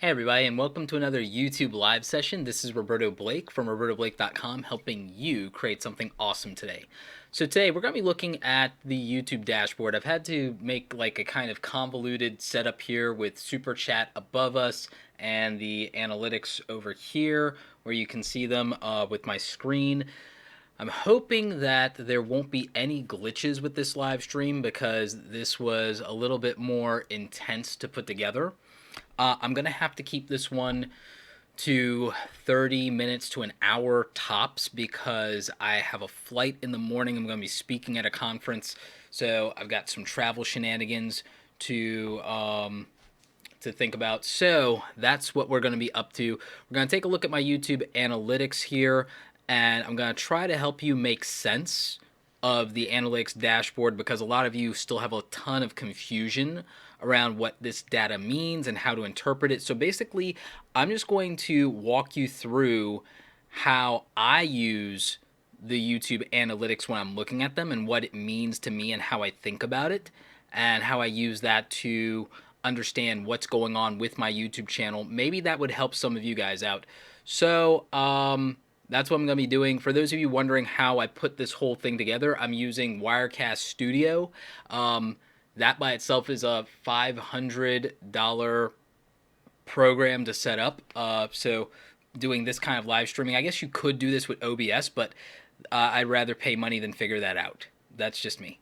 Hey everybody, and welcome to another YouTube live session. This is Roberto Blake from robertoblake.com, helping you create something awesome today. So today we're going to be looking at the YouTube dashboard. I've had to make like a kind of convoluted setup here with Super Chat above us and the analytics over here where you can see them with my screen. I'm hoping that there won't be any glitches with this live stream because this was a little bit more intense to put together. I'm going to have to keep this one to 30 minutes to an hour tops because I have a flight in the morning. I'm going to be speaking at a conference, so I've got some travel shenanigans to think about. So that's what we're going to be up to. We're going to take a look at my YouTube analytics here, and I'm going to try to help you make sense of the analytics dashboard because a lot of you still have a ton of confusion around what this data means and how to interpret it. So basically, I'm just going to walk you through how I use the YouTube analytics when I'm looking at them and what it means to me and how I think about it and how I use that to understand what's going on with my YouTube channel. Maybe that would help some of you guys out. So, that's what I'm going to be doing. For those of you wondering how I put this whole thing together, I'm using Wirecast Studio. That by itself is a $500 program to set up. So doing this kind of live streaming, I guess you could do this with OBS, but I'd rather pay money than figure that out. That's just me.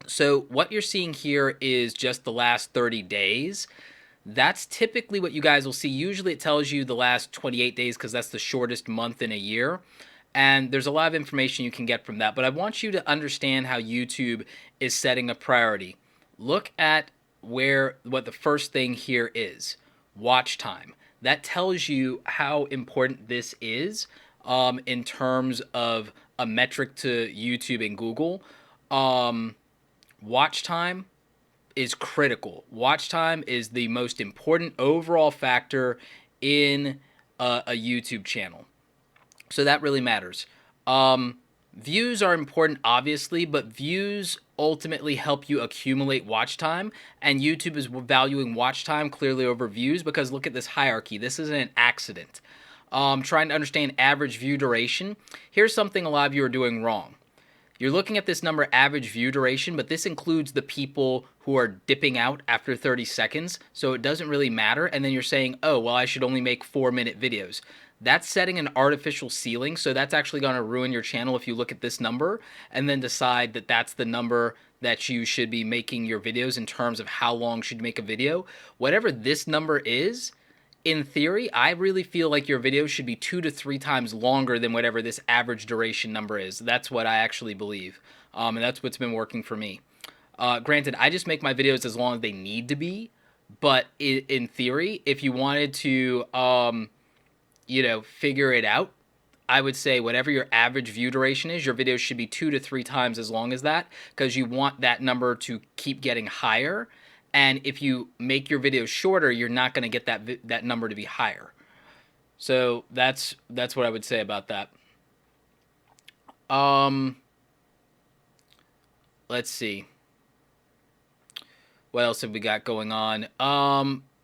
So what you're seeing here is just the last 30 days. That's typically what you guys will see. Usually it tells you the last 28 days because that's the shortest month in a year. And there's a lot of information you can get from that. But I want you to understand how YouTube is setting a priority. Look at what the first thing here is. Watch time. That tells you how important this is in terms of a metric to YouTube and Google. Watch time is critical. Watch time is the most important overall factor in a YouTube channel. So that really matters. Views are important, obviously, but views ultimately help you accumulate watch time, and YouTube is valuing watch time clearly over views because look at this hierarchy. This isn't an accident. Trying to understand average view duration. Here's something a lot of you are doing wrong. You're looking at this number average view duration, but this includes the people who are dipping out after 30 seconds, so it doesn't really matter. And then you're saying, oh, well, I should only make 4-minute videos. That's setting an artificial ceiling, so that's actually going to ruin your channel if you look at this number and then decide that that's the number that you should be making your videos in terms of how long should you make a video. Whatever this number is, in theory, I really feel like your videos should be 2 to 3 times longer than whatever this average duration number is. That's what I actually believe, and that's what's been working for me. Granted, I just make my videos as long as they need to be, but in theory, if you wanted to, figure it out, I would say whatever your average view duration is, your videos should be 2 to 3 times as long as that because you want that number to keep getting higher. And if you make your videos shorter, you're not going to get that number to be higher. So that's what I would say about that. Let's see. What else have we got going on?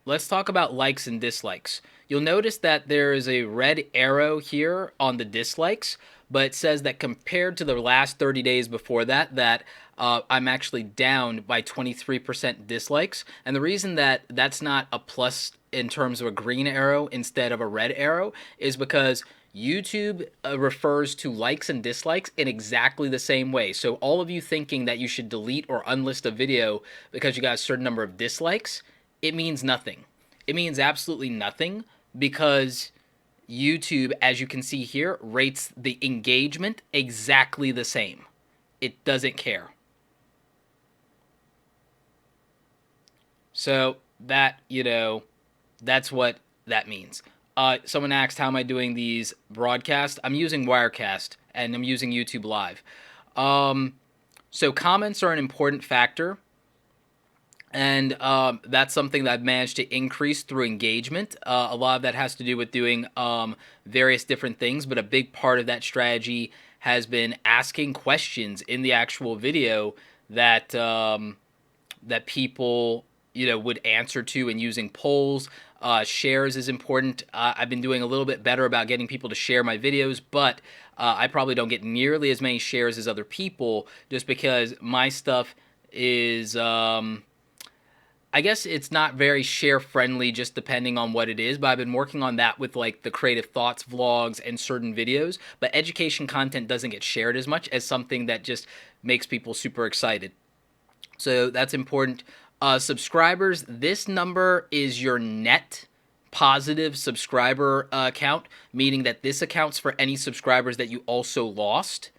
Let's talk about likes and dislikes. You'll notice that there is a red arrow here on the dislikes, but it says that compared to the last 30 days before that I'm actually down by 23% dislikes. And the reason that that's not a plus in terms of a green arrow instead of a red arrow is because YouTube refers to likes and dislikes in exactly the same way. So all of you thinking that you should delete or unlist a video because you got a certain number of dislikes, it means nothing. It means absolutely nothing because YouTube, as you can see here, rates the engagement exactly the same. It doesn't care. So that, that's what that means. Someone asked, how am I doing these broadcasts? I'm using Wirecast, and I'm using YouTube Live. So comments are an important factor. And that's something that I've managed to increase through engagement. A lot of that has to do with doing various different things, but a big part of that strategy has been asking questions in the actual video that that people would answer to and using polls. Shares is important. I've been doing a little bit better about getting people to share my videos, but I probably don't get nearly as many shares as other people just because my stuff is I guess it's not very share friendly just depending on what it is, but I've been working on that with like the creative thoughts vlogs and certain videos, but education content doesn't get shared as much as something that just makes people super excited. So that's important. Subscribers, this number is your net positive subscriber count, meaning that this accounts for any subscribers that you also lost.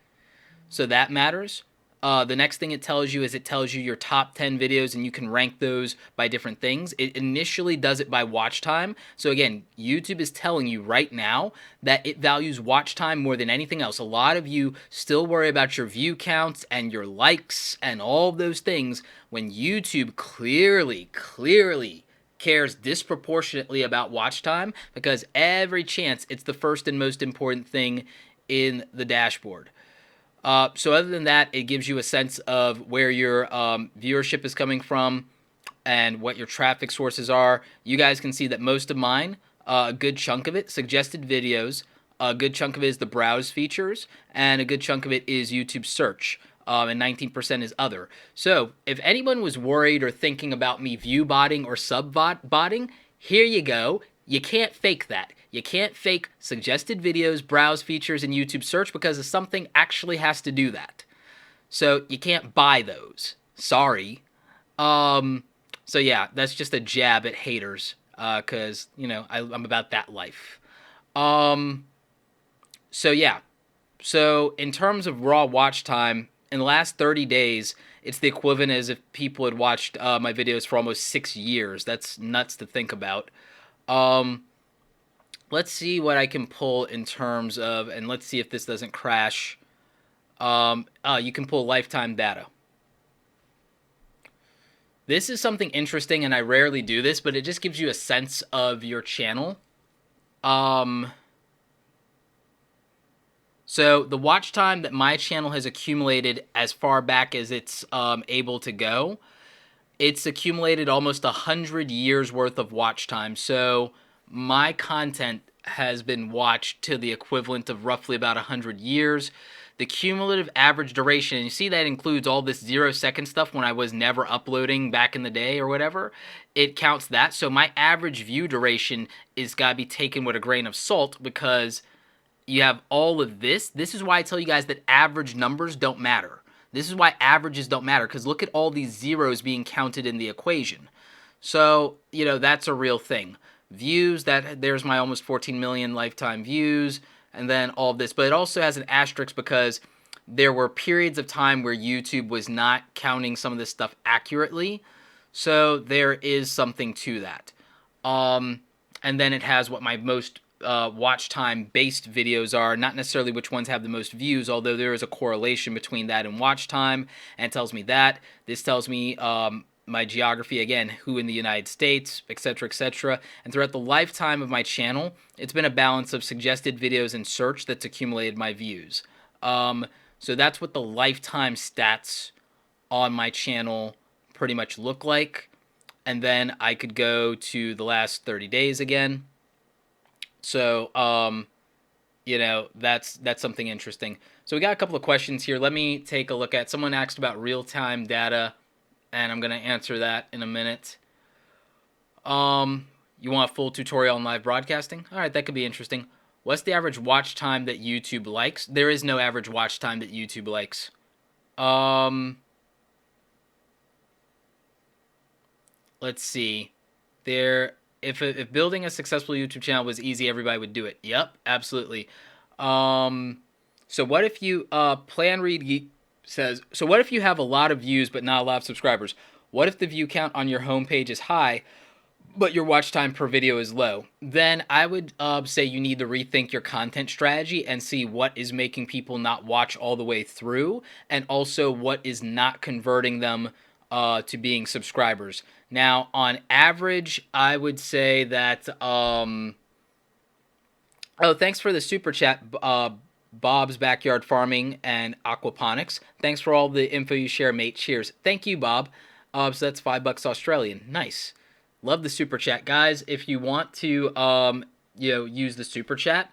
So that matters. The next thing it tells you is it tells you your top 10 videos, and you can rank those by different things. It initially does it by watch time. So again, YouTube is telling you right now that it values watch time more than anything else. A lot of you still worry about your view counts and your likes and all of those things when YouTube clearly cares disproportionately about watch time, because every chance it's the first and most important thing in the dashboard. So other than that, it gives you a sense of where your viewership is coming from and what your traffic sources are. You guys can see that most of mine, a good chunk of it, suggested videos, a good chunk of it is the browse features, and a good chunk of it is YouTube search, and 19% is other. So if anyone was worried or thinking about me view botting or sub botting, here you go. You can't fake that. You can't fake suggested videos, browse features, and YouTube search because something actually has to do that. So you can't buy those. Sorry. So yeah, that's just a jab at haters because, I'm about that life. So yeah. So in terms of raw watch time, in the last 30 days, it's the equivalent as if people had watched my videos for almost 6 years. That's nuts to think about. Let's see what I can pull in terms of, and let's see if this doesn't crash. You can pull lifetime data. This is something interesting, and I rarely do this, but it just gives you a sense of your channel. So the watch time that my channel has accumulated as far back as it's able to go, it's accumulated almost 100 years worth of watch time. So my content has been watched to the equivalent of roughly about 100 years. The cumulative average duration, and you see that includes all this 0-second stuff when I was never uploading back in the day or whatever. It counts that. So my average view duration is got to be taken with a grain of salt because you have all of this. This is why I tell you guys that average numbers don't matter. This is why averages don't matter, because look at all these zeros being counted in the equation. So, that's a real thing. Views, there's my almost 14 million lifetime views, and then all of this. But it also has an asterisk because there were periods of time where YouTube was not counting some of this stuff accurately. So there is something to that. And then it has what my most watch time based videos are, not necessarily which ones have the most views, although there is a correlation between that and watch time, and it tells me that. This tells me my geography, again, who in the United States, etc., etc. And throughout the lifetime of my channel, it's been a balance of suggested videos and search that's accumulated my views. So that's what the lifetime stats on my channel pretty much look like. And then I could go to the last 30 days again. So, that's something interesting. So we got a couple of questions here. Let me take a look at. Someone asked about real-time data, and I'm going to answer that in a minute. You want a full tutorial on live broadcasting? All right, that could be interesting. What's the average watch time that YouTube likes? There is no average watch time that YouTube likes. Let's see. If building a successful YouTube channel was easy, everybody would do it. Yep, absolutely. So what if you Plan Read Geek says, so what if you have a lot of views but not a lot of subscribers? What if the view count on your homepage is high but your watch time per video is low? Then I would say you need to rethink your content strategy and see what is making people not watch all the way through, and also what is not converting them to being subscribers. Now, on average, I would say that oh, thanks for the super chat, Bob's Backyard Farming and Aquaponics. Thanks for all the info you share, mate. Cheers. Thank you, Bob. So that's $5 Australian. Nice. Love the super chat, guys. If you want to, use the super chat,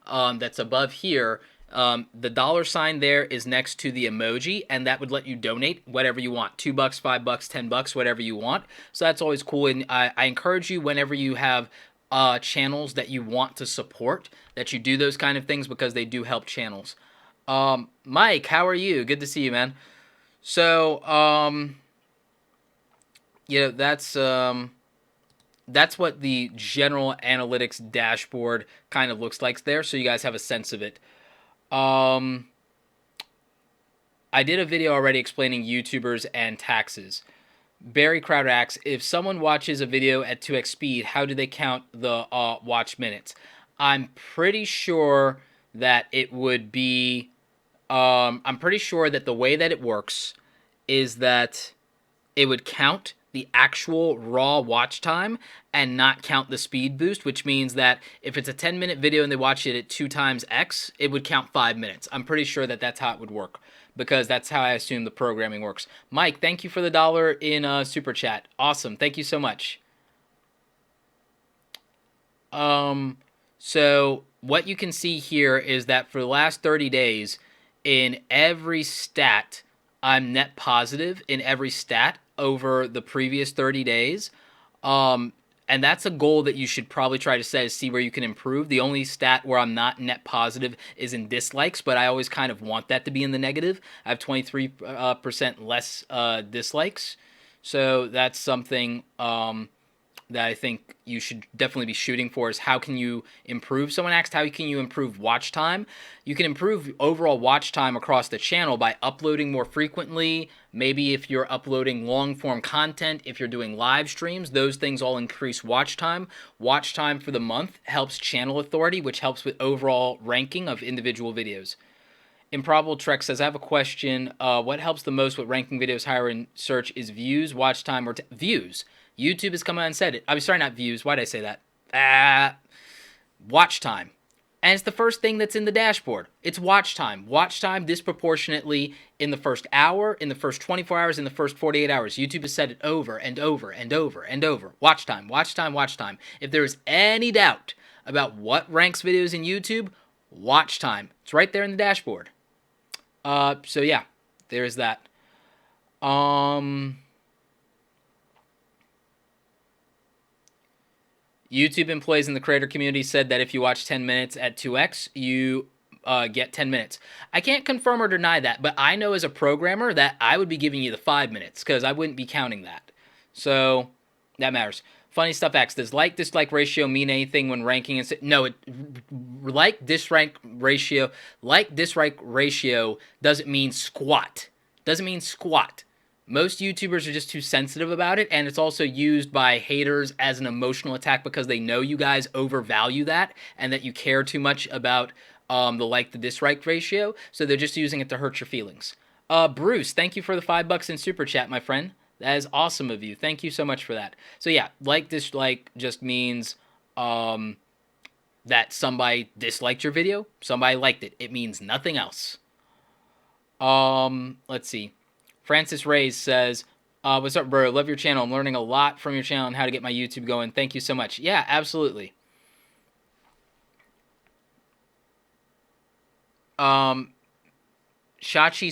that's above here. The dollar sign there is next to the emoji, and that would let you donate whatever you want. $2, $5, $10, whatever you want. So that's always cool. And I encourage you, whenever you have channels that you want to support, that you do those kind of things, because they do help channels. Mike, how are you? Good to see you, man. So, that's what the general analytics dashboard kind of looks like there, so you guys have a sense of it. I did a video already explaining YouTubers and taxes. Barry Crowder asks, if someone watches a video at 2x speed, how do they count the watch minutes? I'm pretty sure that it would be... I'm pretty sure that the way that it works is that it would count the actual raw watch time and not count the speed boost, which means that if it's a 10-minute video and they watch it at 2 times X, it would count 5 minutes. I'm pretty sure that that's how it would work, because that's how I assume the programming works. Mike, thank you for the $1 in Super Chat. Awesome. Thank you so much. So what you can see here is that for the last 30 days, in every stat, I'm net positive in every stat over the previous 30 days. And that's a goal that you should probably try to set, is see where you can improve. The only stat where I'm not net positive is in dislikes, but I always kind of want that to be in the negative. I have 23% less dislikes. So that's something that I think you should definitely be shooting for, is how can you improve? Someone asked, how can you improve watch time? You can improve overall watch time across the channel by uploading more frequently. Maybe if you're uploading long form content, if you're doing live streams, those things all increase watch time. Watch time for the month helps channel authority, which helps with overall ranking of individual videos. Improbable Trek says, I have a question. What helps the most with ranking videos higher in search is views, watch time, or views? YouTube has come out and said it. I'm sorry, not views. Why did I say that? Watch time. And it's the first thing that's in the dashboard. It's watch time. Watch time disproportionately in the first hour, in the first 24 hours, in the first 48 hours. YouTube has said it over and over and over and over. Watch time, watch time, watch time. If there is any doubt about what ranks videos in YouTube, watch time. It's right there in the dashboard. So yeah, there's that. YouTube employees in the creator community said that if you watch 10 minutes at 2x, you get 10 minutes. I can't confirm or deny that, but I know as a programmer that I would be giving you the 5 minutes, because I wouldn't be counting that. So that matters. Funny Stuff X, does like-dislike ratio mean anything when ranking? No, like-dislike ratio doesn't mean squat. Doesn't mean squat. Most YouTubers are just too sensitive about it, and it's also used by haters as an emotional attack, because they know you guys overvalue that and that you care too much about the like-to-dislike ratio, so they're just using it to hurt your feelings. Bruce, thank you for the $5 in Super Chat, my friend. That is awesome of you. Thank you so much for that. So yeah, like-dislike just means that somebody disliked your video, somebody liked it. It means nothing else. Let's see. Francis Reyes says, what's up, bro? Love your channel. I'm learning a lot from your channel on how to get my YouTube going. Thank you so much. Yeah, absolutely. Shachi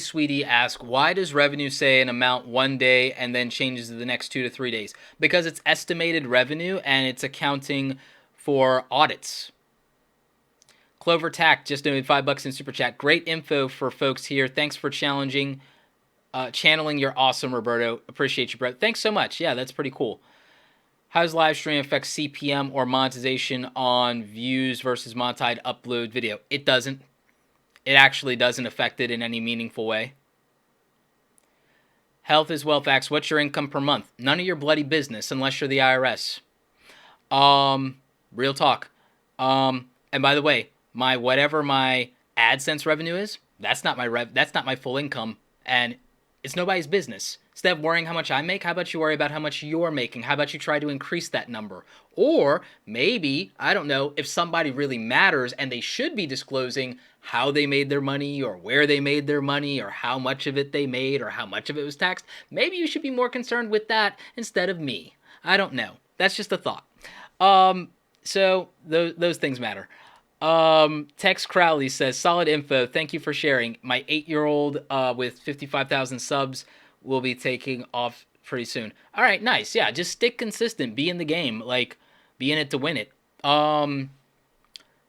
Sweetie asks, why does revenue say an amount one day and then changes to the next 2 to 3 days? Because it's estimated revenue and it's accounting for audits. Clover Tack just donated $5 in Super Chat. Great info for folks here. Thanks for channeling your awesome, Roberto. Appreciate you, bro. Thanks so much. Yeah, that's pretty cool. How does live stream affect CPM or monetization on views versus monetized upload video? It doesn't. It actually doesn't affect it in any meaningful way. Health is wealth acts. What's your income per month? None of your bloody business unless you're the IRS. Real talk. And by the way, whatever my AdSense revenue is, that's not my full income. And It's nobody's business. Instead of worrying how much I make, how about you worry about how much you're making? How about you try to increase that number? Or maybe, I don't know, if somebody really matters and they should be disclosing how they made their money or where they made their money or how much of it they made or how much of it was taxed, maybe you should be more concerned with that instead of me. I don't know. That's just a thought. So those things matter. Tex Crowley says, solid info. Thank you for sharing. My 8-year-old with 55,000 subs will be taking off pretty soon. All right, nice. Yeah, just stick consistent. Be in the game. Like, be in it to win it.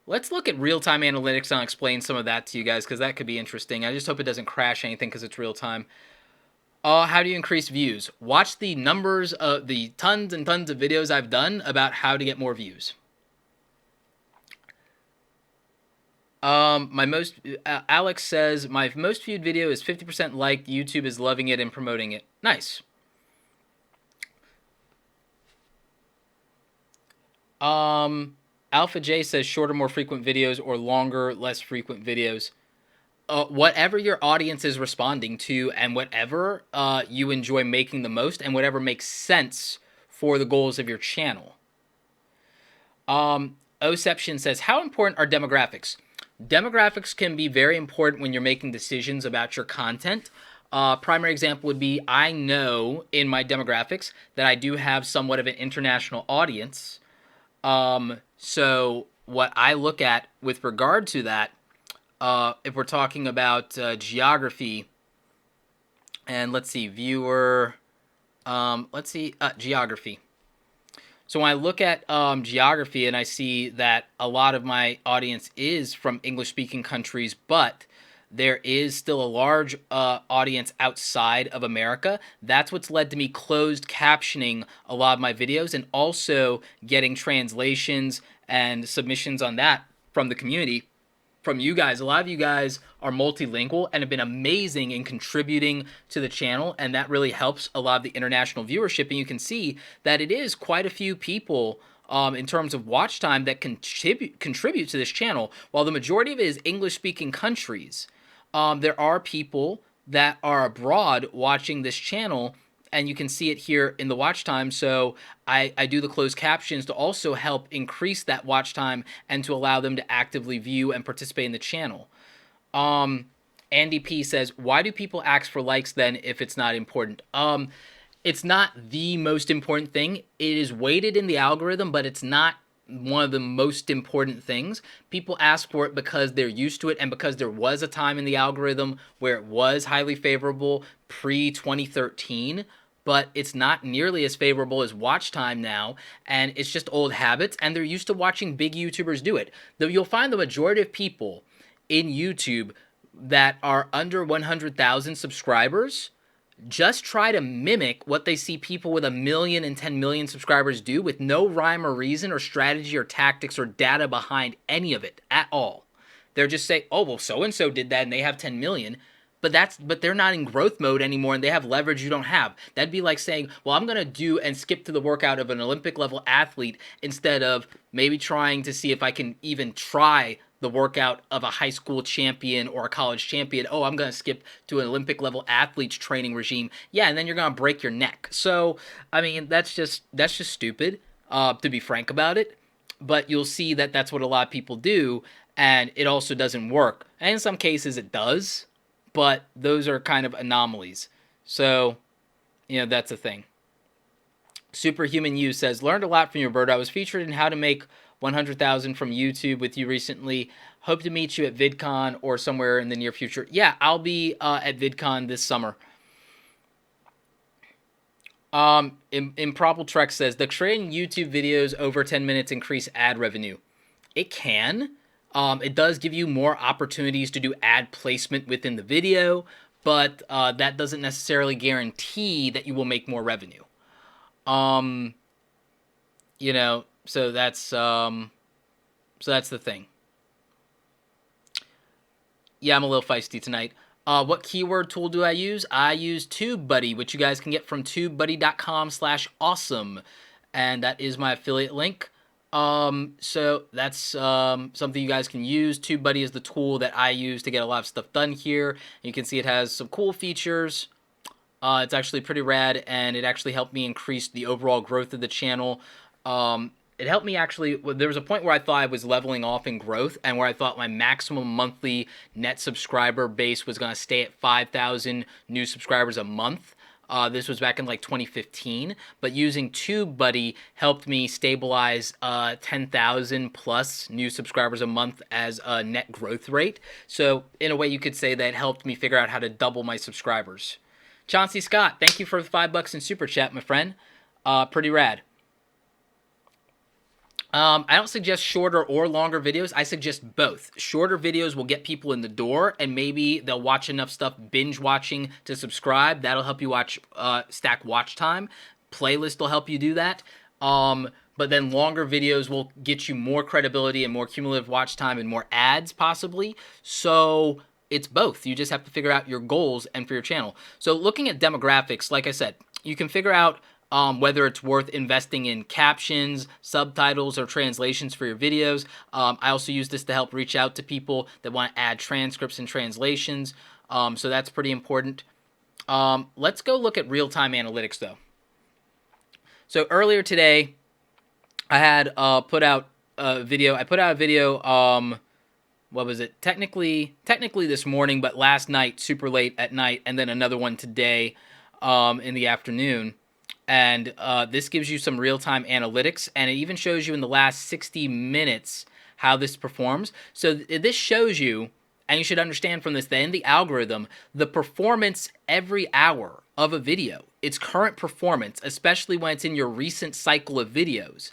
Let's look at real-time analytics and I'll explain some of that to you guys because that could be interesting. I just hope it doesn't crash anything because it's real-time. How do you increase views? Watch the numbers of the tons and tons of videos I've done about how to get more views. Alex says, my most viewed video is 50% liked. YouTube is loving it and promoting it. Nice. Alpha J says shorter, more frequent videos or longer, less frequent videos. Whatever your audience is responding to and whatever you enjoy making the most and whatever makes sense for the goals of your channel. Oception says, how important are demographics? Demographics can be very important when you're making decisions about your content. Primary example would be, I know in my demographics that I do have somewhat of an international audience. So what I look at with regard to that, if we're talking about geography, and let's see, viewer, geography. So when I look at geography and I see that a lot of my audience is from English-speaking countries, but there is still a large audience outside of America, that's what's led to me closed captioning a lot of my videos and also getting translations and submissions on that from the community, from you guys. A lot of you guys are multilingual and have been amazing in contributing to the channel, and that really helps a lot of the international viewership. And you can see that it is quite a few people in terms of watch time that contribute to this channel. While the majority of it is English-speaking countries, there are people that are abroad watching this channel, and you can see it here in the watch time. So I do the closed captions to also help increase that watch time and to allow them to actively view and participate in the channel. Andy P says, why do people ask for likes then if it's not important? It's not the most important thing. It is weighted in the algorithm, but it's not one of the most important things. People ask for it because they're used to it and because there was a time in the algorithm where it was highly favorable pre-2013, but it's not nearly as favorable as watch time now, and it's just old habits, and they're used to watching big YouTubers do it. Though you'll find the majority of people in YouTube that are under 100,000 subscribers just try to mimic what they see people with 1 million and 10 million subscribers do with no rhyme or reason or strategy or tactics or data behind any of it at all. They're just saying, oh, well, so-and-so did that and they have 10 million. But they're not in growth mode anymore and they have leverage you don't have. That'd be like saying, well, I'm going to do and skip to the workout of an Olympic level athlete instead of maybe trying to see if I can even try the workout of a high school champion or a college champion. Oh, I'm going to skip to an Olympic level athlete's training regime. Yeah, and then you're going to break your neck. So, I mean, that's just stupid, to be frank about it. But you'll see that that's what a lot of people do, and it also doesn't work. And in some cases it does, but those are kind of anomalies. So, that's a thing. Superhuman U says, learned a lot from you, Roberto. I was featured in How to Make 100,000 from YouTube with you recently. Hope to meet you at VidCon or somewhere in the near future. Yeah, I'll be at VidCon this summer. Improbable Trek says, the creating YouTube videos over 10 minutes increase ad revenue. It can. It does give you more opportunities to do ad placement within the video, but that doesn't necessarily guarantee that you will make more revenue. So that's the thing. Yeah, I'm a little feisty tonight. What keyword tool do I use? I use TubeBuddy, which you guys can get from tubebuddy.com/awesome, and that is my affiliate link. So that's something you guys can use. TubeBuddy is the tool that I use to get a lot of stuff done here. You can see it has some cool features. It's actually pretty rad, and it actually helped me increase the overall growth of the channel. It helped me actually. There was a point where I thought I was leveling off in growth, and where I thought my maximum monthly net subscriber base was going to stay at 5,000 new subscribers a month. This was back in like 2015, but using TubeBuddy helped me stabilize 10,000 plus new subscribers a month as a net growth rate. So in a way, you could say that it helped me figure out how to double my subscribers. Chauncey Scott, thank you for the $5 in super chat, my friend. Pretty rad. I don't suggest shorter or longer videos. I suggest both. Shorter videos will get people in the door, and maybe they'll watch enough stuff binge watching to subscribe. That'll help you watch stack watch time. Playlist will help you do that. But then longer videos will get you more credibility and more cumulative watch time and more ads possibly. So it's both. You just have to figure out your goals and for your channel. So looking at demographics, like I said, you can figure out whether it's worth investing in captions, subtitles, or translations for your videos. I also use this to help reach out to people that want to add transcripts and translations. So that's pretty important. Let's go look at real-time analytics, though. So earlier today, I had put out a video. I put out a video, what was it? Technically this morning, but last night, super late at night, and then another one today in the afternoon. And this gives you some real-time analytics, and it even shows you in the last 60 minutes how this performs. So this shows you, and you should understand from this, that in the algorithm, the performance every hour of a video, its current performance, especially when it's in your recent cycle of videos,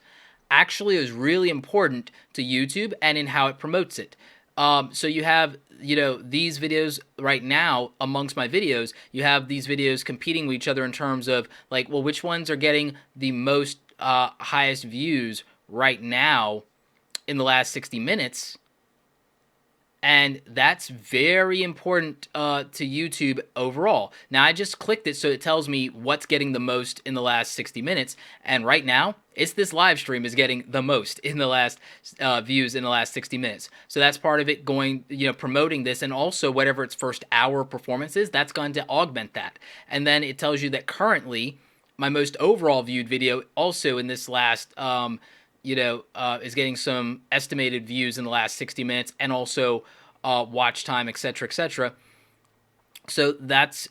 actually is really important to YouTube and in how it promotes it. So you have, these videos right now amongst my videos, you have these videos competing with each other in terms of like, well, which ones are getting the most highest views right now in the last 60 minutes. And that's very important to YouTube overall. Now, I just clicked it so it tells me what's getting the most in the last 60 minutes. And right now, it's this live stream is getting the most in the last views in the last 60 minutes. So that's part of it going, promoting this. And also whatever its first hour performance is, that's going to augment that. And then it tells you that currently my most overall viewed video also in this last is getting some estimated views in the last 60 minutes and also watch time, etc., etc. So that's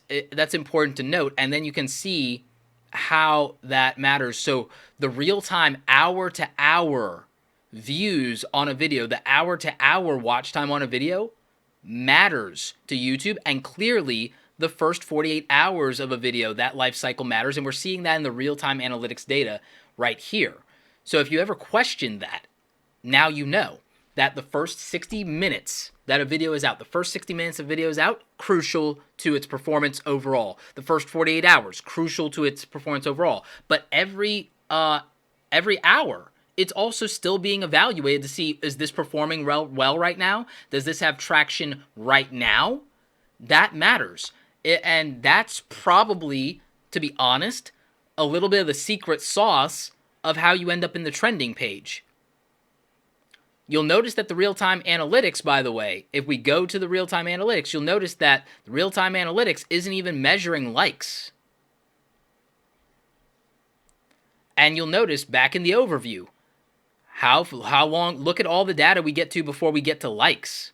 important to note. And then you can see how that matters. So the real-time hour-to-hour views on a video, the hour-to-hour watch time on a video matters to YouTube, and clearly the first 48 hours of a video, that life cycle matters, and we're seeing that in the real-time analytics data right here. So if you ever question that, now you know that the first 60 minutes that a video is out, the first 60 minutes of video is out, crucial to its performance overall. The first 48 hours, crucial to its performance overall. But every hour, it's also still being evaluated to see, is this performing well right now? Does this have traction right now? That matters. And that's probably, to be honest, a little bit of the secret sauce of how you end up in the trending page. You'll notice that the real-time analytics, by the way, if we go to the real-time analytics, you'll notice that the real-time analytics isn't even measuring likes. And you'll notice back in the overview, how long, look at all the data we get to before we get to likes.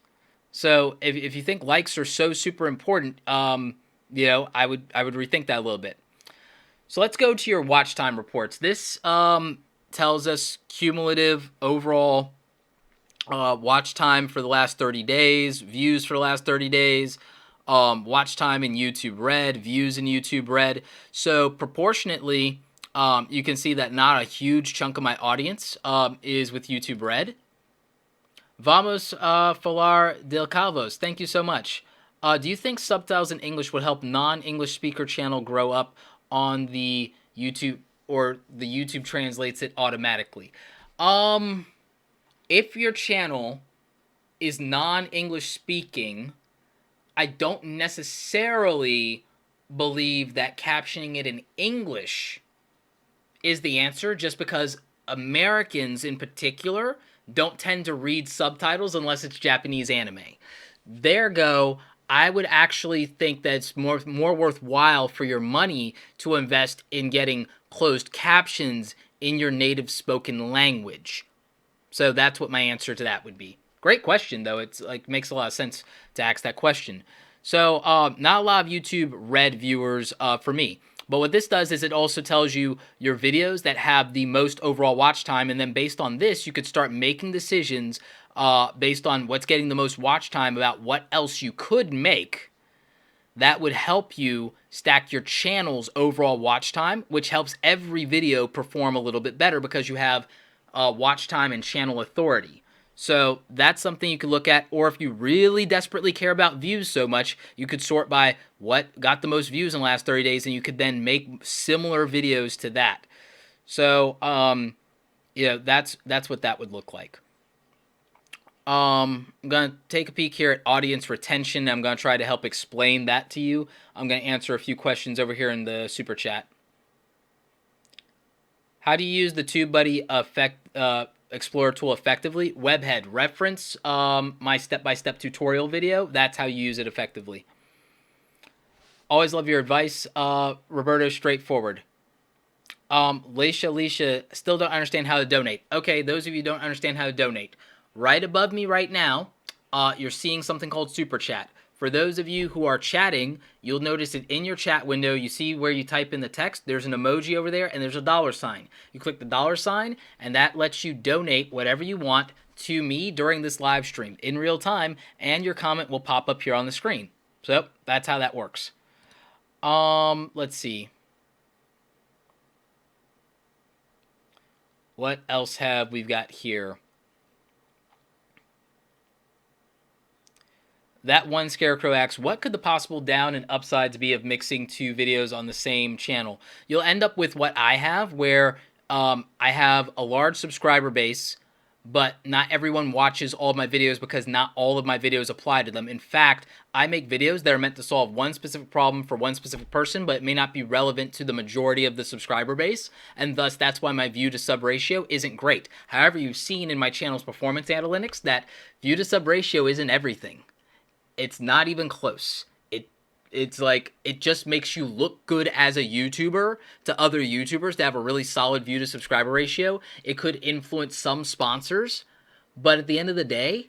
So if you think likes are so super important, I would rethink that a little bit. So let's go to your watch time reports. This tells us cumulative overall watch time for the last 30 days, views for the last 30 days, watch time in YouTube Red, views in YouTube Red. So proportionately, you can see that not a huge chunk of my audience is with YouTube Red. Vamos falar del Calvos, thank you so much. Do you think subtitles in English would help non-English speaker channel grow up on the YouTube, or the YouTube translates it automatically? If your channel is non-English speaking, I don't necessarily believe that captioning it in English is the answer, just because Americans in particular don't tend to read subtitles unless it's Japanese anime. There go, I would actually think that it's more worthwhile for your money to invest in getting closed captions in your native spoken language. So that's what my answer to that would be. Great question, though. It's like makes a lot of sense to ask that question. So not a lot of YouTube Red viewers for me. But what this does is it also tells you your videos that have the most overall watch time, and then based on this, you could start making decisions based on what's getting the most watch time about what else you could make that would help you stack your channel's overall watch time, which helps every video perform a little bit better because you have watch time and channel authority. So that's something you could look at, or if you really desperately care about views so much, you could sort by what got the most views in the last 30 days, and you could then make similar videos to that. So, that's what that would look like. I'm going to take a peek here at audience retention. I'm going to try to help explain that to you. I'm going to answer a few questions over here in the super chat. How do you use the TubeBuddy Explorer tool effectively? Webhead reference my step-by-step tutorial video. That's how you use it effectively. Always love your advice, Roberto. Straightforward. Leisha, still don't understand how to donate. Okay, those of you who don't understand how to donate. Right above me right now, you're seeing something called Super Chat. For those of you who are chatting, you'll notice that in your chat window, you see where you type in the text, there's an emoji over there, and there's a $sign. You click the $sign, and that lets you donate whatever you want to me during this live stream in real time, and your comment will pop up here on the screen. So that's how that works. Let's see. What else have we got here? That one Scarecrow asks, what could the possible down and upsides be of mixing two videos on the same channel? You'll end up with what I have, where I have a large subscriber base, but not everyone watches all of my videos because not all of my videos apply to them. In fact, I make videos that are meant to solve one specific problem for one specific person, but it may not be relevant to the majority of the subscriber base, and thus that's why my view to sub ratio isn't great. However, you've seen in my channel's performance analytics that view to sub ratio isn't everything. It's not even close. It's like, it just makes you look good as a YouTuber to other YouTubers to have a really solid view to subscriber ratio. It could influence some sponsors, but at the end of the day,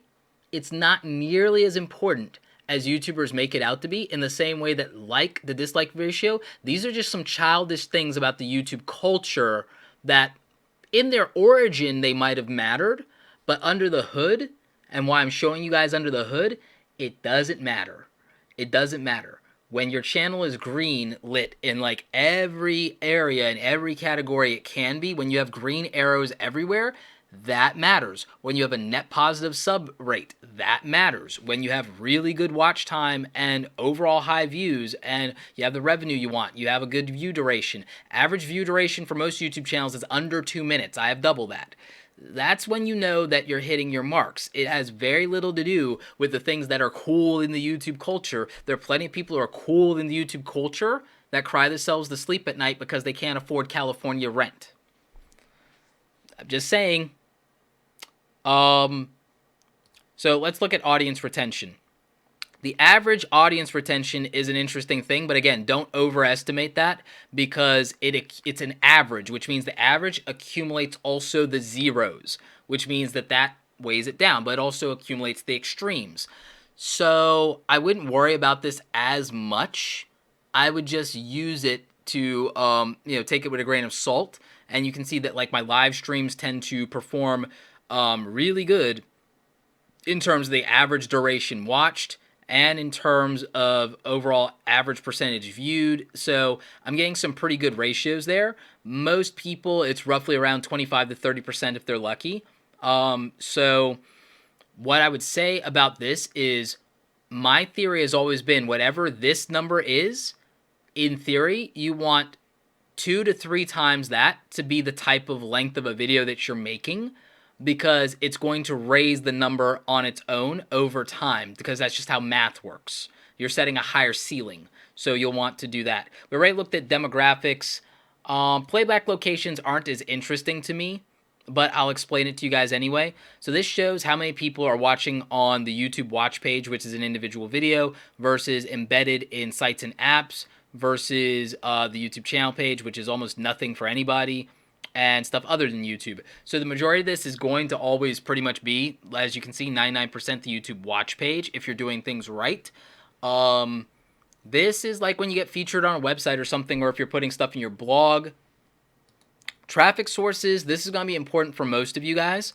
it's not nearly as important as YouTubers make it out to be, in the same way that like the dislike ratio, these are just some childish things about the YouTube culture that in their origin they might have mattered, but under the hood, and why I'm showing you guys under the hood, it doesn't matter. It doesn't matter. When your channel is green lit in like every area and every category it can be, when you have green arrows everywhere, that matters. When you have a net positive sub rate, that matters. When you have really good watch time and overall high views, and you have the revenue you want, you have a good view duration. Average view duration for most YouTube channels is under 2 minutes. I have double that. That's when you know that you're hitting your marks. It has very little to do with the things that are cool in the YouTube culture. There are plenty of people who are cool in the YouTube culture that cry themselves to sleep at night because they can't afford California rent. I'm just saying. So let's look at audience retention. The average audience retention is an interesting thing, but again, don't overestimate that because it's an average, which means the average accumulates also the zeros, which means that weighs it down, but it also accumulates the extremes. So I wouldn't worry about this as much. I would just use it to take it with a grain of salt, and you can see that like my live streams tend to perform really good in terms of the average duration watched and in terms of overall average percentage viewed. So I'm getting some pretty good ratios there. Most people, it's roughly around 25 to 30% if they're lucky. So what I would say about this is my theory has always been whatever this number is, in theory, you want 2 to 3 times that to be the type of length of a video that you're making, because it's going to raise the number on its own over time, because that's just how math works. You're setting a higher ceiling, so you'll want to do that. We already looked at demographics. Playback locations aren't as interesting to me. but I'll explain it to you guys anyway. So this shows how many people are watching on the YouTube watch page, which is an individual video, versus embedded in sites and apps, versus the YouTube channel page, which is almost nothing for anybody, and stuff other than YouTube. So the majority of this is going to always pretty much be, as you can see, 99% the YouTube watch page if you're doing things right. This is like when you get featured on a website or something, or if you're putting stuff in your blog. Traffic sources, this is going to be important for most of you guys.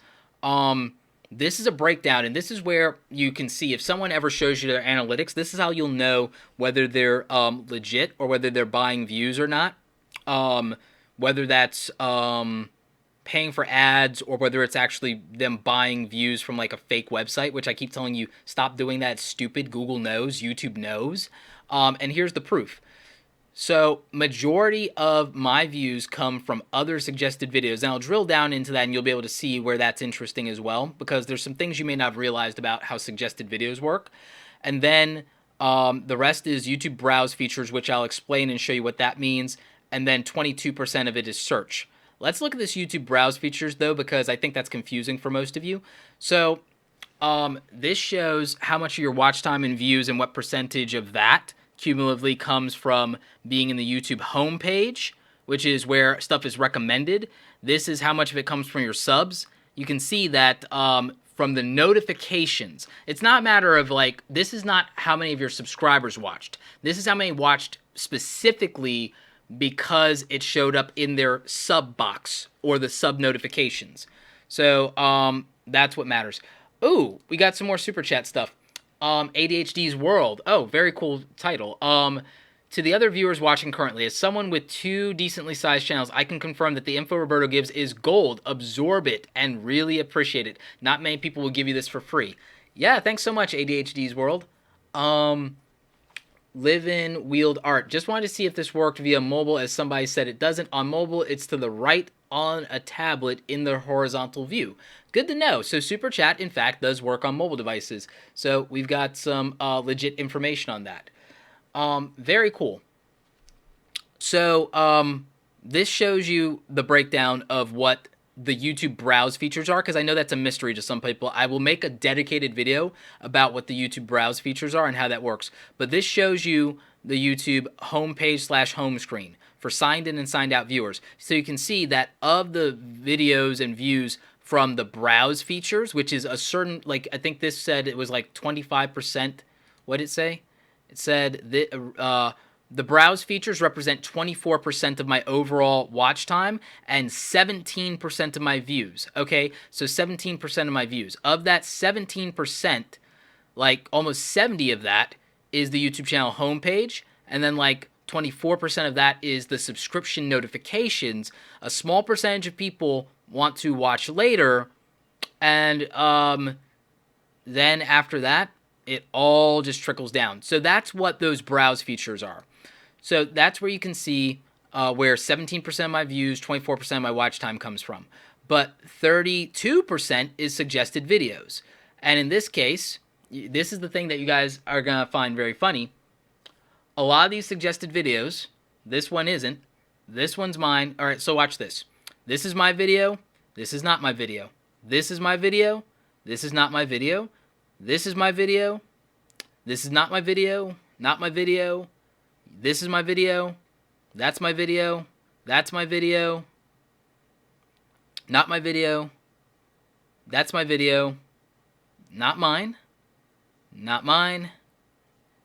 This is a breakdown, and this is where you can see if someone ever shows you their analytics, this is how you'll know whether they're legit or whether they're buying views or not. Whether that's paying for ads or whether it's actually them buying views from like a fake website, which I keep telling you, stop doing that. It's stupid. Google knows. YouTube knows. And here's the proof. So majority of my views come from other suggested videos. And I'll drill down into that and you'll be able to see where that's interesting as well, because there's some things you may not have realized about how suggested videos work. And then the rest is YouTube browse features, which I'll explain and show you what that means. And then 22% of it is search. Let's look at this YouTube browse features though, because I think that's confusing for most of you. So this shows how much of your watch time and views and what percentage of that cumulatively comes from being in the YouTube homepage, which is where stuff is recommended. This is how much of it comes from your subs. You can see that from the notifications. It's not a matter of like, this is not how many of your subscribers watched. This is how many watched specifically because it showed up in their sub box or the sub notifications. So that's what matters. Ooh, we got some more super chat stuff. ADHD's World. Oh, very cool title. To the other viewers watching currently, as someone with 2 decently sized channels, I can confirm that the info Roberto gives is gold. Absorb it and really appreciate it. Not many people will give you this for free. Yeah, thanks so much, ADHD's World. Live in Wield Art. Just wanted to see if this worked via mobile, as somebody said it doesn't. On mobile, it's to the right on a tablet in the horizontal view. Good to know. So Super Chat, in fact, does work on mobile devices. So we've got some legit information on that. Very cool. So this shows you the breakdown of what the YouTube browse features are, because I know that's a mystery to some people. I will make a dedicated video about what the YouTube browse features are and how that works. But this shows you the YouTube homepage / home screen for signed in and signed out viewers. So you can see that of the videos and views from the browse features, which is a certain, like, I think this said it was like 25%. What did it say? It said that the browse features represent 24% of my overall watch time and 17% of my views. Okay, so 17% of my views. Of that 17%, like almost 70 of that is the YouTube channel homepage, and then like 24% of that is the subscription notifications. A small percentage of people want to watch later, and then after that, it all just trickles down. So that's what those browse features are. So that's where you can see where 17% of my views, 24% of my watch time comes from. But 32% is suggested videos. And in this case, this is the thing that you guys are going to find very funny. A lot of these suggested videos, this one isn't. This one's mine. All right, so watch this. This is my video. This is not my video. This is my video. This is not my video. This is my video. This is not my video. Not my video. This is my video. That's my video. That's my video. Not my video. That's my video. Not mine. Not mine.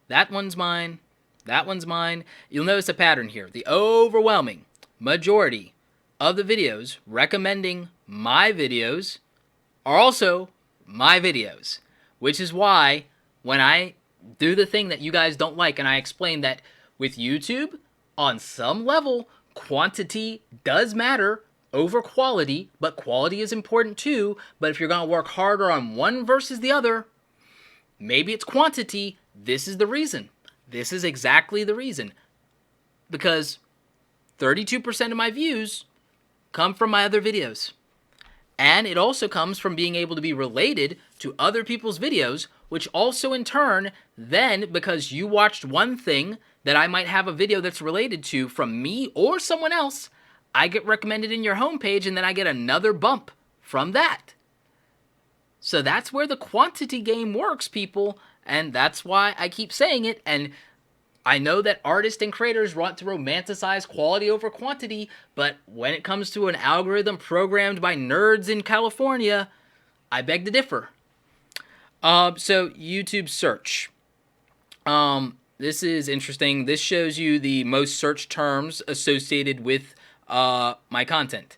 That one's mine. That one's mine. You'll notice a pattern here. The overwhelming majority of the videos recommending my videos are also my videos, which is why when I do the thing that you guys don't like, and I explain that with YouTube, on some level, quantity does matter over quality, but quality is important too. But if you're going to work harder on one versus the other, maybe it's quantity. This is the reason. This is exactly the reason. Because 32% of my views come from my other videos. And it also comes from being able to be related to other people's videos, which also in turn, then, because you watched one thing that I might have a video that's related to from me or someone else, I get recommended in your homepage, and then I get another bump from that. So that's where the quantity game works, people, and that's why I keep saying it. And I know that artists and creators want to romanticize quality over quantity, but when it comes to an algorithm programmed by nerds in California, I beg to differ. So YouTube search. This is interesting. This shows you the most searched terms associated with my content.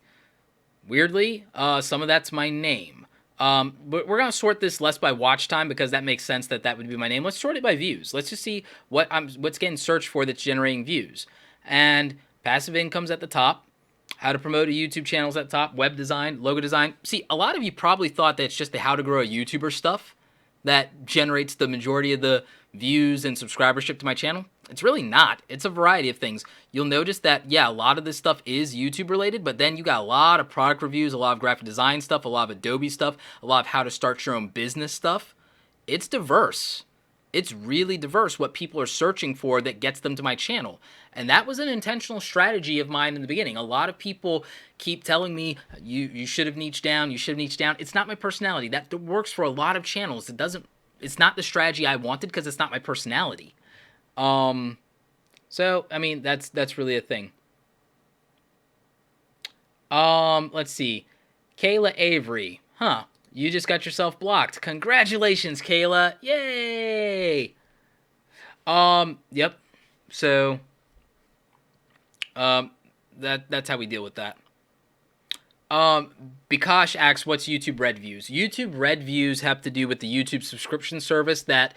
Weirdly, some of that's my name. But we're going to sort this less by watch time because that makes sense that would be my name. Let's sort it by views. Let's just see what's getting searched for that's generating views. And passive income's at the top. How to promote a YouTube channel's at the top. Web design, logo design. See, a lot of you probably thought that it's just the how to grow a YouTuber stuff that generates the majority of the views and subscribership to my channel. It's really not. It's a variety of things. You'll notice that, yeah, a lot of this stuff is YouTube related, but then you got a lot of product reviews, a lot of graphic design stuff, a lot of Adobe stuff, a lot of how to start your own business stuff. It's diverse. It's really diverse what people are searching for that gets them to my channel. And that was an intentional strategy of mine in the beginning. A lot of people keep telling me, you should have niched down, you should have niched down. It's not my personality. That works for a lot of channels. It's not the strategy I wanted because it's not my personality. So, I mean, that's really a thing. Let's see. Kayla Avery. Huh. You just got yourself blocked. Congratulations, Kayla. Yay! Yep. So, that's how we deal with that. Bikash asks, what's YouTube Red Views? YouTube Red Views have to do with the YouTube subscription service that,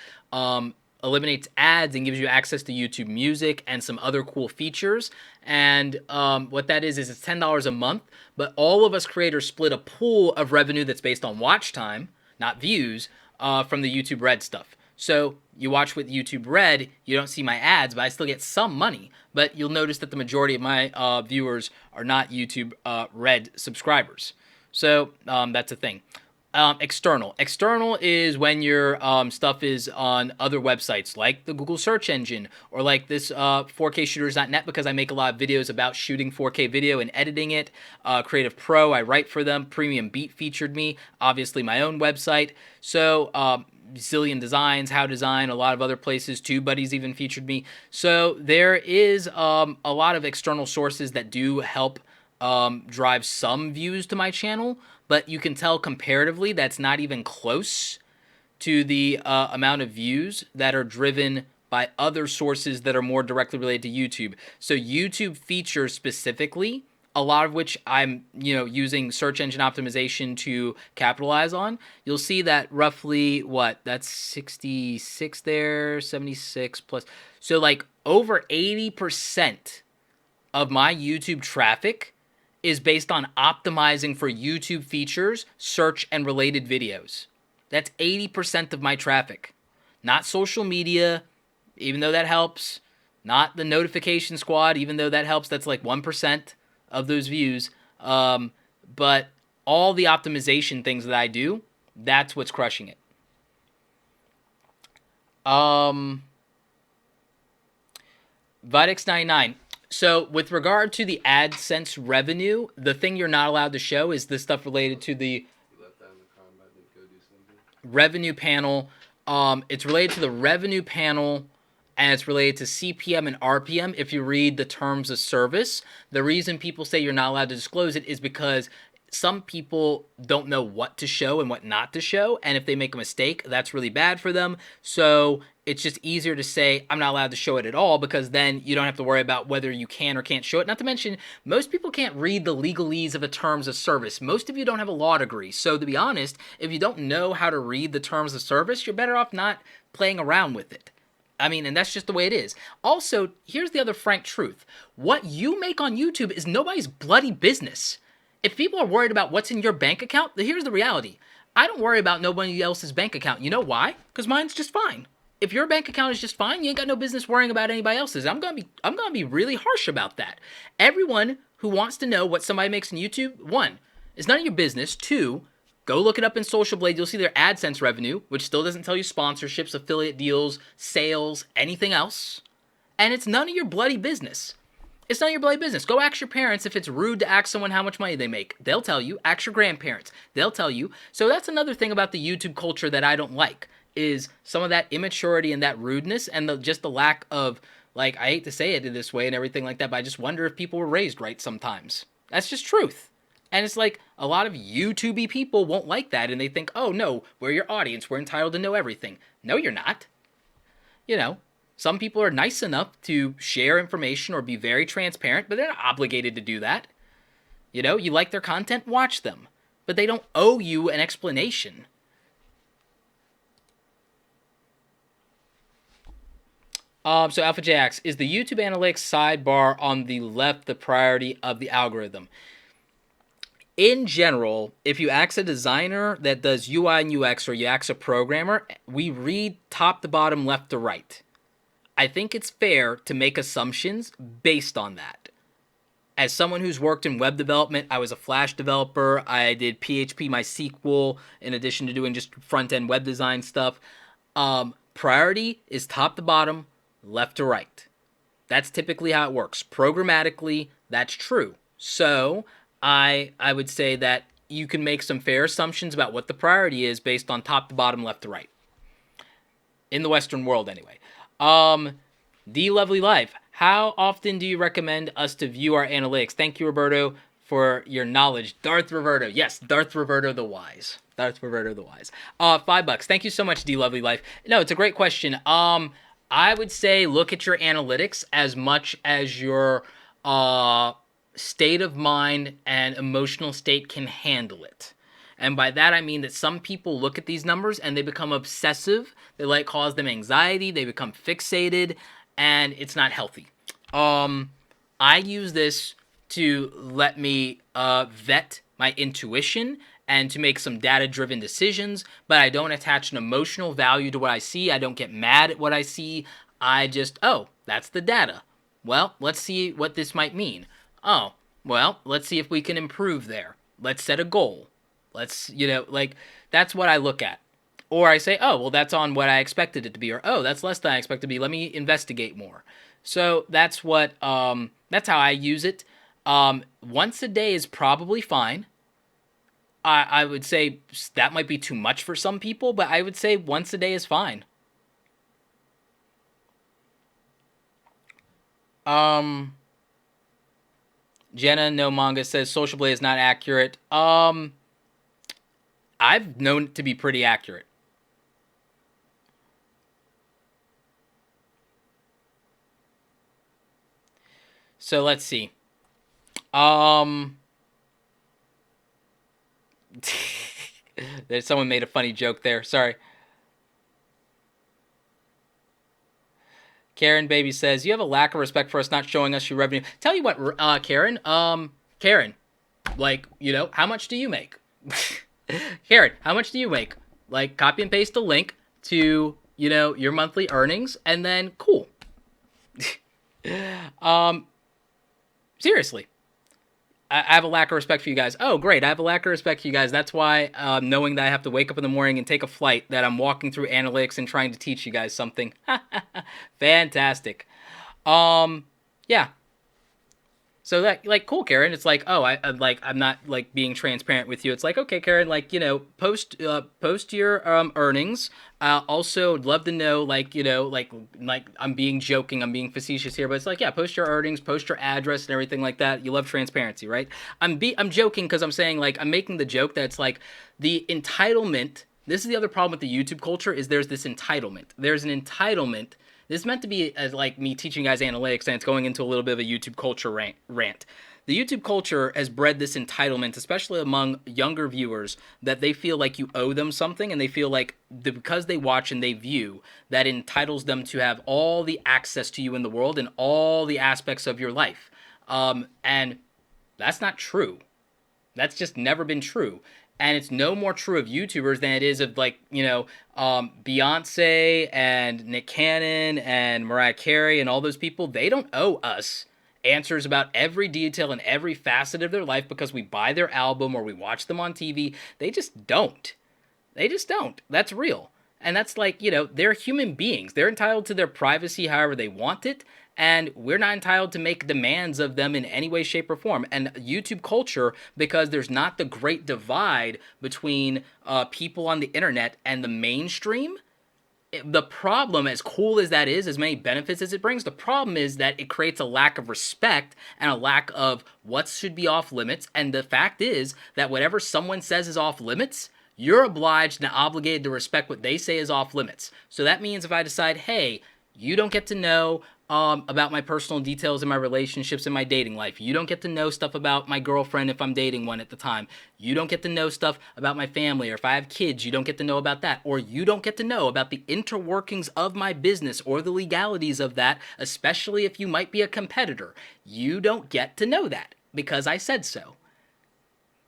eliminates ads and gives you access to YouTube Music and some other cool features. And what that is it's $10 a month, but all of us creators split a pool of revenue that's based on watch time, not views, from the YouTube Red stuff. So you watch with YouTube Red, you don't see my ads, but I still get some money. But you'll notice that the majority of my viewers are not YouTube Red subscribers. So that's a thing. External. External is when your stuff is on other websites like the Google search engine or like this 4kshooters.net because I make a lot of videos about shooting 4K video and editing it. Creative Pro, I write for them. Premium Beat featured me. Obviously my own website. So Zillion Designs, How Design, a lot of other places. TubeBuddies even featured me. So there is a lot of external sources that do help drive some views to my channel, but you can tell comparatively that's not even close to the amount of views that are driven by other sources that are more directly related to YouTube. So YouTube features specifically, a lot of which I'm using search engine optimization to capitalize on. You'll see that roughly that's 66 there, 76 plus. So like over 80% of my YouTube traffic is based on optimizing for YouTube features, search, and related videos. That's 80% of my traffic. Not social media, even though that helps. Not the notification squad, even though that helps. That's like 1% of those views. But all the optimization things that I do, that's what's crushing it. Vidix99. So with regard to the AdSense revenue, the thing you're not allowed to show is this stuff related to the revenue panel. It's related to the revenue panel, and it's related to CPM and RPM. If you read the terms of service, the reason people say you're not allowed to disclose it is because some people don't know what to show and what not to show, and if they make a mistake, that's really bad for them. So it's just easier to say, I'm not allowed to show it at all, because then you don't have to worry about whether you can or can't show it. Not to mention, most people can't read the legalese of the terms of service. Most of you don't have a law degree. So to be honest, if you don't know how to read the terms of service, you're better off not playing around with it. I mean, and that's just the way it is. Also, here's the other frank truth. What you make on YouTube is nobody's bloody business. If people are worried about what's in your bank account, here's the reality. I don't worry about nobody else's bank account. You know why? Because mine's just fine. If your bank account is just fine, you ain't got no business worrying about anybody else's. I'm gonna be really harsh about that. Everyone who wants to know what somebody makes on YouTube, 1, it's none of your business. 2, go look it up in Social Blade. You'll see their AdSense revenue, which still doesn't tell you sponsorships, affiliate deals, sales, anything else. And it's none of your bloody business. It's none of your bloody business. Go ask your parents if it's rude to ask someone how much money they make. They'll tell you. Ask your grandparents. They'll tell you. So that's another thing about the YouTube culture that I don't like, is some of that immaturity and that rudeness and just the lack of, like, I hate to say it in this way and everything like that, but I just wonder if people were raised right sometimes. That's just truth. And it's like a lot of YouTubey people won't like that, and they think, oh no, we're your audience, we're entitled to know everything. No, you're not. You know, some people are nice enough to share information or be very transparent, but they're not obligated to do that. You know, you like their content, watch them. But they don't owe you an explanation. So Alpha J asks, is the YouTube Analytics sidebar on the left the priority of the algorithm? In general, if you ask a designer that does UI and UX, or you ask a programmer, we read top to bottom, left to right. I think it's fair to make assumptions based on that. As someone who's worked in web development, I was a Flash developer, I did PHP, MySQL, in addition to doing just front-end web design stuff. Priority is top to bottom, left to right. That's typically how it works. Programmatically, that's true. So I would say that you can make some fair assumptions about what the priority is based on top to bottom, left to right. In the Western world, anyway. D Lovely Life, how often do you recommend us to view our analytics? Thank you, Roberto, for your knowledge. Darth Roberto. Yes, Darth Roberto the Wise. Darth Roberto the Wise. $5. Thank you so much, D Lovely Life. No, it's a great question. I would say look at your analytics as much as your state of mind and emotional state can handle it. And by that, I mean that some people look at these numbers and they become obsessive. They let it cause them anxiety. They become fixated, and it's not healthy. I use this to let me vet my intuition and to make some data-driven decisions, but I don't attach an emotional value to what I see. I don't get mad at what I see. I just, oh, that's the data. Well, let's see what this might mean. Oh, well, let's see if we can improve there. Let's set a goal. Let's, like, that's what I look at. Or I say, oh, well, that's on what I expected it to be. Or, oh, that's less than I expected to be. Let me investigate more. So that's what, that's how I use it. Once a day is probably fine. I would say that might be too much for some people, but I would say once a day is fine. Jenna No Manga says Social Blade is not accurate. I've known it to be pretty accurate. So let's see. There's someone made a funny joke there. Sorry. Karen Baby says, you have a lack of respect for us not showing us your revenue. Tell you what, Karen, like, how much do you make? Karen, how much do you make? Like, copy and paste a link to, your monthly earnings, and then cool. Seriously. I have a lack of respect for you guys. Oh, great. I have a lack of respect for you guys. That's why, knowing that I have to wake up in the morning and take a flight, that I'm walking through analytics and trying to teach you guys something. Fantastic. Yeah. So that, like, cool, Karen. It's like, oh, I'm not like being transparent with you. It's like, okay, Karen, like, post your earnings. Also, love to know, like, like I'm being joking, I'm being facetious here, but it's like, yeah, post your earnings, post your address and everything like that. You love transparency, right? I'm joking because I'm saying, like, I'm making the joke that it's like the entitlement. This is the other problem with the YouTube culture, is there's this entitlement. There's an entitlement. This is meant to be like me teaching you guys analytics, and it's going into a little bit of a YouTube culture rant. The YouTube culture has bred this entitlement, especially among younger viewers, that they feel like you owe them something, and they feel like because they watch and they view, that entitles them to have all the access to you in the world and all the aspects of your life. And that's not true. That's just never been true. And it's no more true of YouTubers than it is of, like, Beyonce and Nick Cannon and Mariah Carey and all those people. They don't owe us answers about every detail and every facet of their life because we buy their album or we watch them on TV. They just don't. They just don't. That's real. And that's like, they're human beings. They're entitled to their privacy however they want it. and we're not entitled to make demands of them in any way, shape, or form. And YouTube culture, because there's not the great divide between people on the internet and the mainstream, the problem, as cool as that is, as many benefits as it brings, the problem is that it creates a lack of respect and a lack of what should be off limits. And the fact is that whatever someone says is off limits, you're obliged and obligated to respect what they say is off limits. So that means if I decide, hey, you don't get to know about my personal details in my relationships and my dating life. You don't get to know stuff about my girlfriend if I'm dating one at the time. You don't get to know stuff about my family, or if I have kids, you don't get to know about that. Or you don't get to know about the interworkings of my business or the legalities of that, especially if you might be a competitor. You don't get to know that because I said so.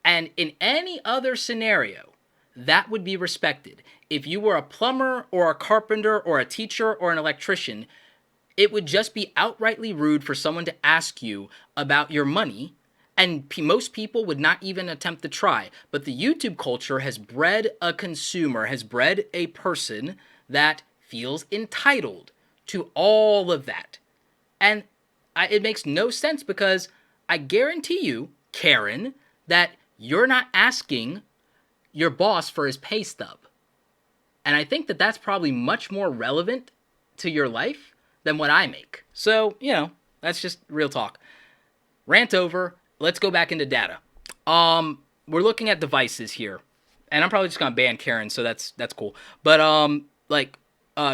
And in any other scenario, that would be respected. If you were a plumber or a carpenter or a teacher or an electrician, it would just be outrightly rude for someone to ask you about your money, and most people would not even attempt to try. But the YouTube culture has bred a consumer, has bred a person that feels entitled to all of that. And it makes no sense because I guarantee you, Karen, that you're not asking your boss for his pay stub. And I think that that's probably much more relevant to your life than what I make. So, that's just real talk. Rant over. Let's go back into data. We're looking at devices here. And I'm probably just going to ban Karen, so that's cool. But,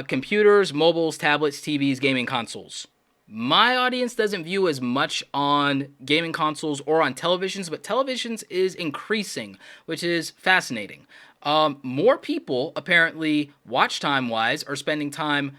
computers, mobiles, tablets, TVs, gaming consoles. My audience doesn't view as much on gaming consoles or on televisions, but televisions is increasing, which is fascinating. More people, apparently, watch time-wise, are spending time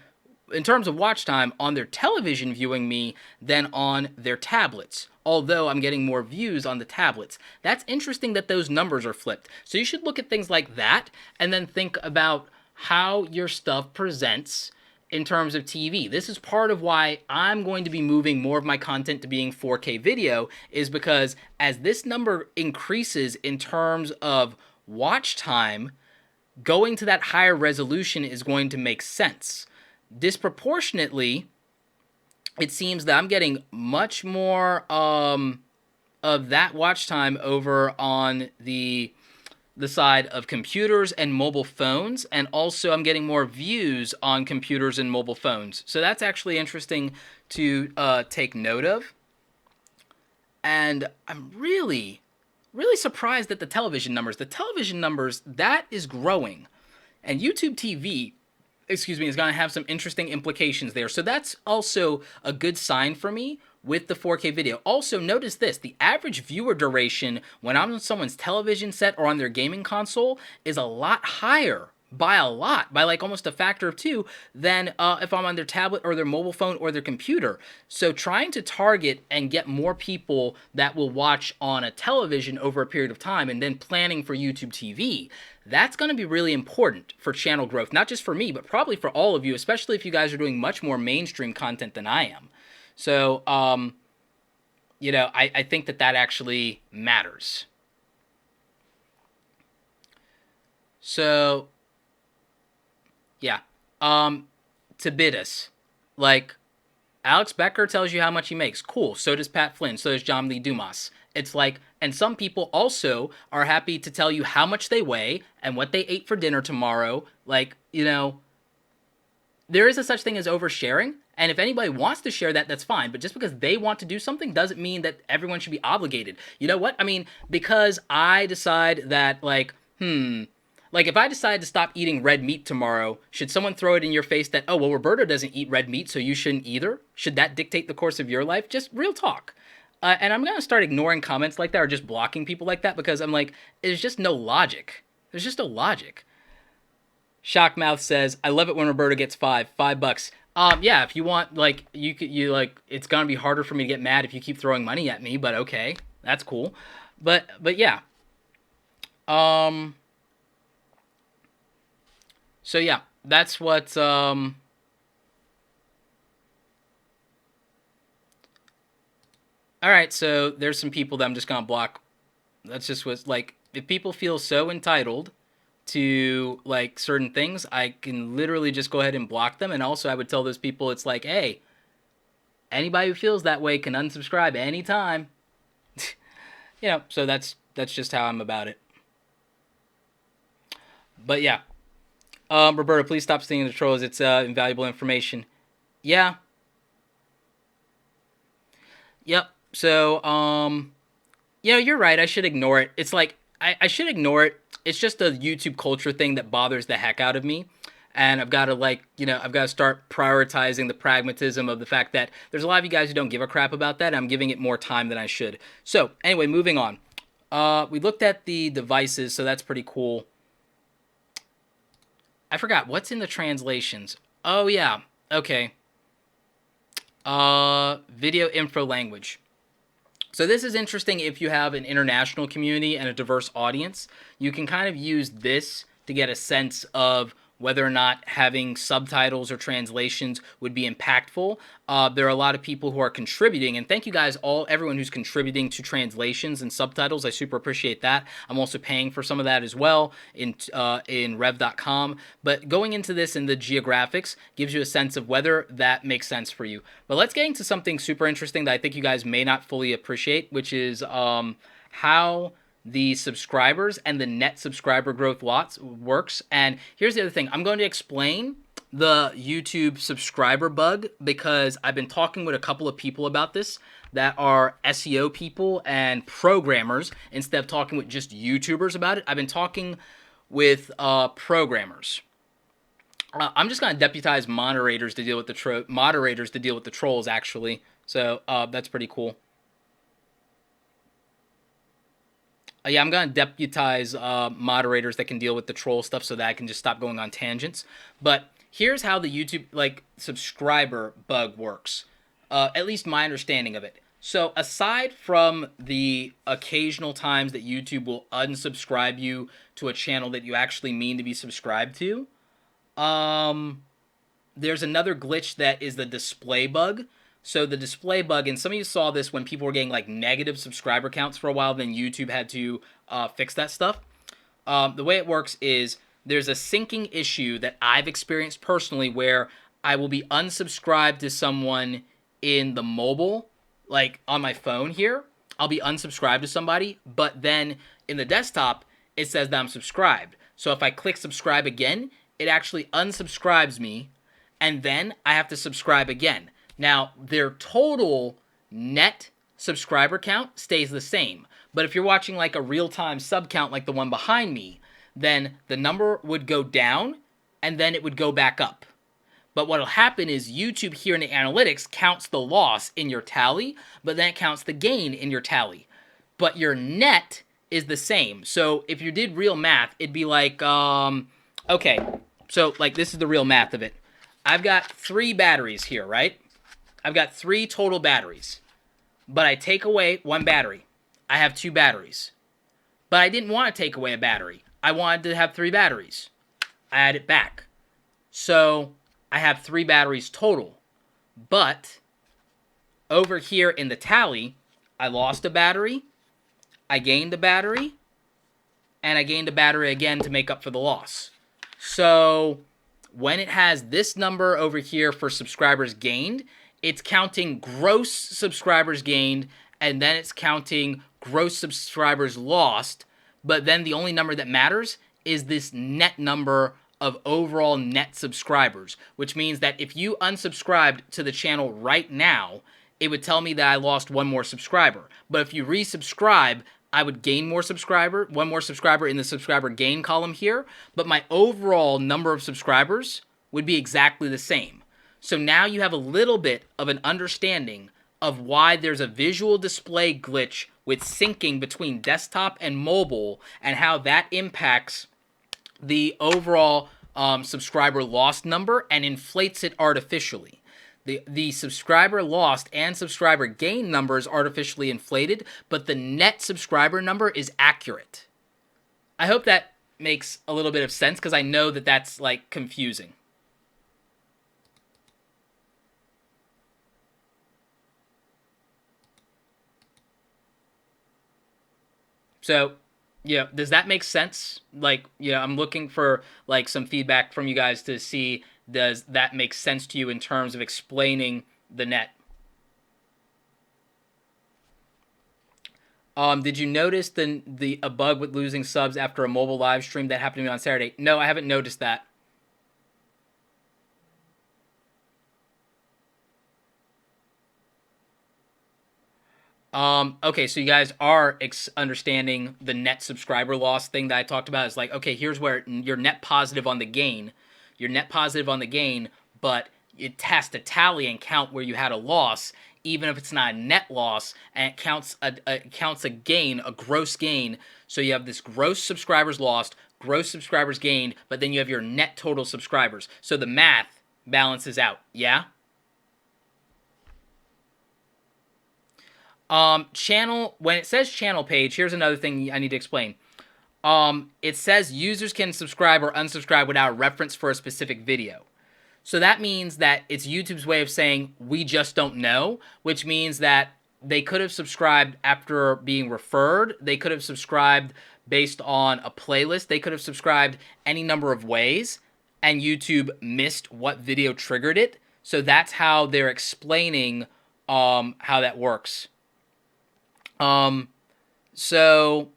in terms of watch time on their television viewing me than on their tablets. Although I'm getting more views on the tablets. That's interesting that those numbers are flipped. So you should look at things like that and then think about how your stuff presents in terms of TV. This is part of why I'm going to be moving more of my content to being 4K video, is because as this number increases in terms of watch time, going to that higher resolution is going to make sense. Disproportionately, it seems that I'm getting much more of that watch time over on the side of computers and mobile phones, and also I'm getting more views on computers and mobile phones. So that's actually interesting to take note of. And I'm really surprised at the television numbers. The television numbers, that is growing. And YouTube TV, is going to have some interesting implications there. So that's also a good sign for me with the 4K video. Also, notice this. The average viewer duration when I'm on someone's television set or on their gaming console is a lot higher, by like almost a factor of 2 than if I'm on their tablet or their mobile phone or their computer. So trying to target and get more people that will watch on a television over a period of time and then planning for YouTube TV, that's going to be really important for channel growth, not just for me, but probably for all of you, especially if you guys are doing much more mainstream content than I am. So, I think that actually matters. So, yeah. TUBEBUDDY. Like, Alex Becker tells you how much he makes. Cool. So does Pat Flynn. So does John Lee Dumas. It's like, and some people also are happy to tell you how much they weigh and what they ate for dinner tomorrow. Like, there is a such thing as oversharing. And if anybody wants to share that, that's fine. But just because they want to do something doesn't mean that everyone should be obligated. You know what? I mean, because I decide that, if I decide to stop eating red meat tomorrow, should someone throw it in your face that, oh, well, Roberto doesn't eat red meat, so you shouldn't either? Should that dictate the course of your life? Just real talk. And I'm going to start ignoring comments like that or just blocking people like that because I'm like, there's just no logic. There's just no logic. Shockmouth says, I love it when Roberto gets $5. Yeah, if you want, it's going to be harder for me to get mad if you keep throwing money at me, but okay, that's cool. But yeah. So yeah, that's what, alright, so there's some people that I'm just gonna block. That's just what's, if people feel so entitled to, certain things, I can literally just go ahead and block them, and also I would tell those people, it's like, hey, Anybody who feels that way can unsubscribe anytime. So that's just how I'm about it. But yeah, Roberto, please stop stealing the trolls. It's invaluable information. Yeah. Yep. So you're right. I should ignore it. It's like I should ignore it. It's just a YouTube culture thing that bothers the heck out of me. And I've got to I've got to start prioritizing the pragmatism of the fact that there's a lot of you guys who don't give a crap about that. And I'm giving it more time than I should. So anyway, moving on. We looked at the devices, so that's pretty cool. I forgot what's in the translations. Oh yeah, okay. Video info language. So this is interesting if you have an international community and a diverse audience. You can kind of use this to get a sense of whether or not having subtitles or translations would be impactful. There are a lot of people who are contributing, and thank you guys, everyone who's contributing to translations and subtitles. I super appreciate that. I'm also paying for some of that as well in Rev.com. But going into this in the geographics gives you a sense of whether that makes sense for you. But let's get into something super interesting that I think you guys may not fully appreciate, which is how the subscribers and the net subscriber growth lots works. And here's the other thing. I'm going to explain the YouTube subscriber bug because I've been talking with a couple of people about this that are SEO people and programmers instead of talking with just YouTubers about it. I've been talking with programmers. I'm just going to deputize moderators to deal with the trolls actually. So that's pretty cool. Yeah, I'm going to deputize moderators that can deal with the troll stuff so that I can just stop going on tangents. But here's how the YouTube subscriber bug works, at least my understanding of it. So aside from the occasional times that YouTube will unsubscribe you to a channel that you actually mean to be subscribed to, there's another glitch that is the display bug. So the display bug, and some of you saw this when people were getting negative subscriber counts for a while, then YouTube had to fix that stuff. The way it works is there's a syncing issue that I've experienced personally where I will be unsubscribed to someone in the mobile, on my phone here. I'll be unsubscribed to somebody, but then in the desktop, it says that I'm subscribed. So if I click subscribe again, it actually unsubscribes me, and then I have to subscribe again. Now, their total net subscriber count stays the same. But if you're watching a real-time sub count like the one behind me, then the number would go down and then it would go back up. But what'll happen is YouTube here in the analytics counts the loss in your tally, but then it counts the gain in your tally. But your net is the same. So if you did real math, it'd be okay, so this is the real math of it. I've got 3 batteries here, right? I've got 3 total batteries, but I take away 1 battery. I have 2 batteries, but I didn't want to take away a battery. I wanted to have 3 batteries. I add it back. So I have 3 batteries total, but over here in the tally, I lost a battery, I gained a battery, and I gained a battery again to make up for the loss. So when it has this number over here for subscribers gained, it's counting gross subscribers gained, and then it's counting gross subscribers lost, but then the only number that matters is this net number of overall net subscribers, which means that if you unsubscribed to the channel right now, it would tell me that I lost 1 more subscriber. But if you resubscribe, I would gain 1 more subscriber in the subscriber gain column here, but my overall number of subscribers would be exactly the same. So now you have a little bit of an understanding of why there's a visual display glitch with syncing between desktop and mobile and how that impacts the overall subscriber lost number and inflates it artificially. The subscriber lost and subscriber gain number is artificially inflated, but the net subscriber number is accurate. I hope that makes a little bit of sense because I know that that's confusing. So, does that make sense? I'm looking for some feedback from you guys to see, does that make sense to you in terms of explaining the net? Did you notice the a bug with losing subs after a mobile live stream that happened to me on Saturday? No, I haven't noticed that. Okay, so you guys are understanding the net subscriber loss thing that I talked about. Is like, okay, here's where you're net positive on the gain. You're net positive on the gain, but it has to tally and count where you had a loss, even if it's not a net loss, and it counts a gain, a gross gain. So you have this gross subscribers lost, gross subscribers gained, but then you have your net total subscribers. So the math balances out. Yeah. Channel, when it says channel page, here's another thing I need to explain. It says users can subscribe or unsubscribe without a reference for a specific video. So that means that it's YouTube's way of saying we just don't know, which means that they could have subscribed after being referred. They could have subscribed based on a playlist. They could have subscribed any number of ways, and YouTube missed what video triggered it. So that's how they're explaining how that works. So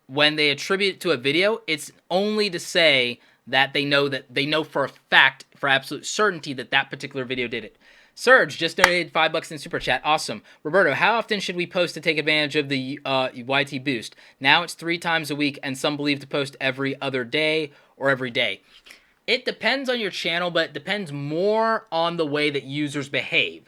when they attribute it to a video, it's only to say that they know for a fact, for absolute certainty, that that particular video did it. Serge just donated $5 in super chat. Awesome. Roberto, how often should we post to take advantage of the YT boost? Now it's 3 times a week, and some believe to post every other day or every day. It depends on your channel, but it depends more on the way that users behave.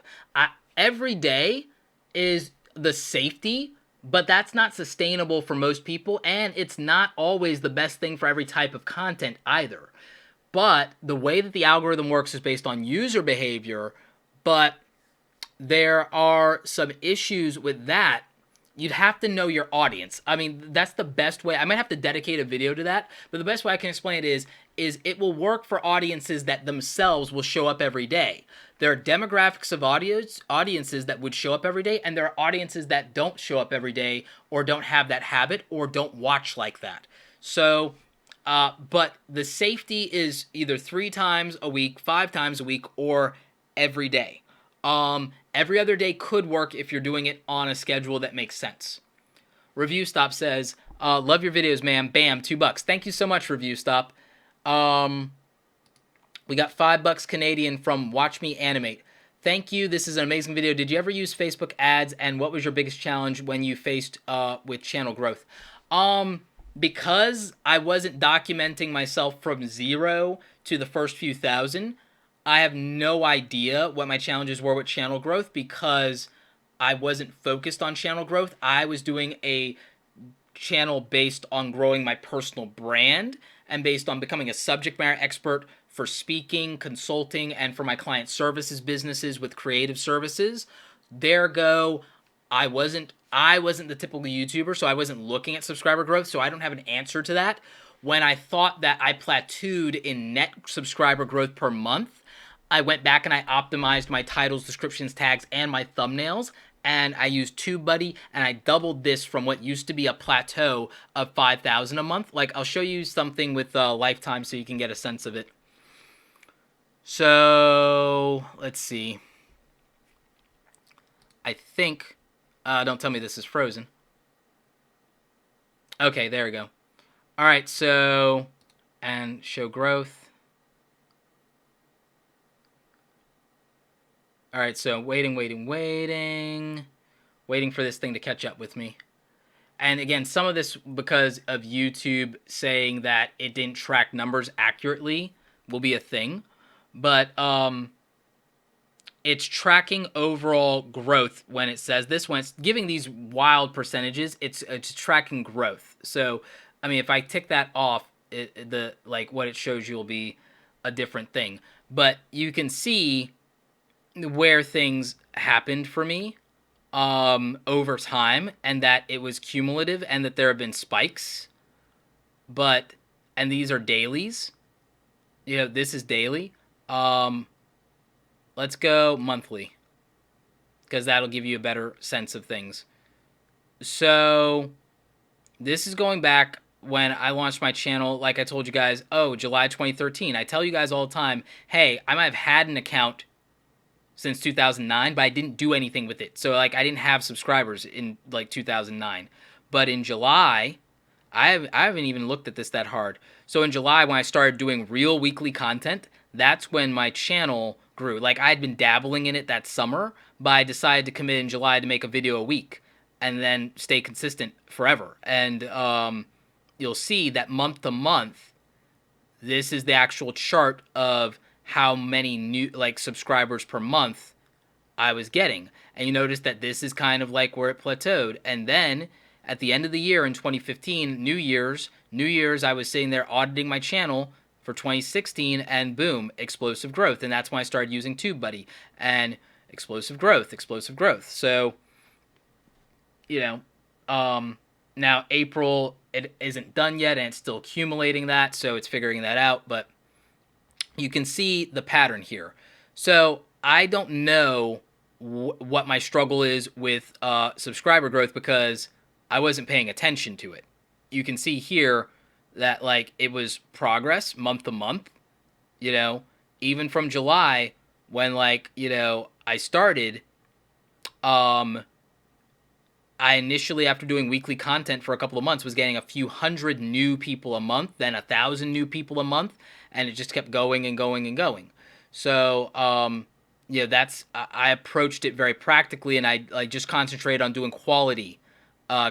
Every day is the safety, but that's not sustainable for most people, and it's not always the best thing for every type of content either. But the way that the algorithm works is based on user behavior, but there are some issues with that. You'd have to know your audience. I mean, that's the best way. I might have to dedicate a video to that, but the best way I can explain it is it will work for audiences that themselves will show up every day. There are demographics of audiences that would show up every day, and there are audiences that don't show up every day or don't have that habit or don't watch like that. So, but the safety is either 3 times a week, 5 times a week, or every day. Every other day could work if you're doing it on a schedule that makes sense. Review Stop says, love your videos, man. Bam, $2. Thank you so much, Review Stop. We got $5 Canadian from Watch Me Animate. Thank you. This is an amazing video. Did you ever use Facebook ads, and what was your biggest challenge when you faced with channel growth? Because I wasn't documenting myself from 0 to the first few thousand, I have no idea what my challenges were with channel growth because I wasn't focused on channel growth. I was doing a channel based on growing my personal brand and based on becoming a subject matter expert for speaking, consulting, and for my client services businesses with creative services. I wasn't the typical YouTuber, so I wasn't looking at subscriber growth, so I don't have an answer to that. When I thought that I plateaued in net subscriber growth per month, I went back and I optimized my titles, descriptions, tags, and my thumbnails, and I used TubeBuddy, and I doubled this from what used to be a plateau of 5,000 a month. Like, I'll show you something with Lifetime so you can get a sense of it. So, let's see. I think, don't tell me this is frozen. Okay, there we go. All right, so, and show growth. All right, so waiting for this thing to catch up with me. And again, some of this because of YouTube saying that it didn't track numbers accurately will be a thing. But it's tracking overall growth when it says this. When it's giving these wild percentages, it's tracking growth. So, I mean, if I tick that off, what it shows you will be a different thing. But you can see where things happened for me over time, and that it was cumulative, and that there have been spikes. And these are dailies. You know, this is daily. Let's go monthly, because that'll give you a better sense of things. So this is going back when I launched my channel, like I told you guys, July 2013. I tell you guys all the time, hey, I might have had an account since 2009, but I didn't do anything with it. So like I didn't have subscribers in like 2009. But in July, I haven't even looked at this that hard. So in July, when I started doing real weekly content, that's when my channel grew. Like I had been dabbling in it that summer, but I decided to commit in July to make a video a week and then stay consistent forever. And you'll see that month to month, this is the actual chart of how many new like subscribers per month I was getting. And you notice that this is kind of like where it plateaued. And then at the end of the year in 2015, New Year's, I was sitting there auditing my channel for 2016, and boom, explosive growth. And that's when I started using TubeBuddy, and explosive growth, explosive growth. So, you know, now April, it isn't done yet, and it's still accumulating that, so it's figuring that out. But you can see the pattern here. So I don't know what my struggle is with subscriber growth because I wasn't paying attention to it. You can see here that like it was progress month to month, you know, even from July when like, you know, I started, I initially, after doing weekly content for a couple of months, was getting a few hundred new people a month, then 1,000 new people a month, and it just kept going and going and going. So, yeah, that's I approached it very practically, and I just concentrated on doing quality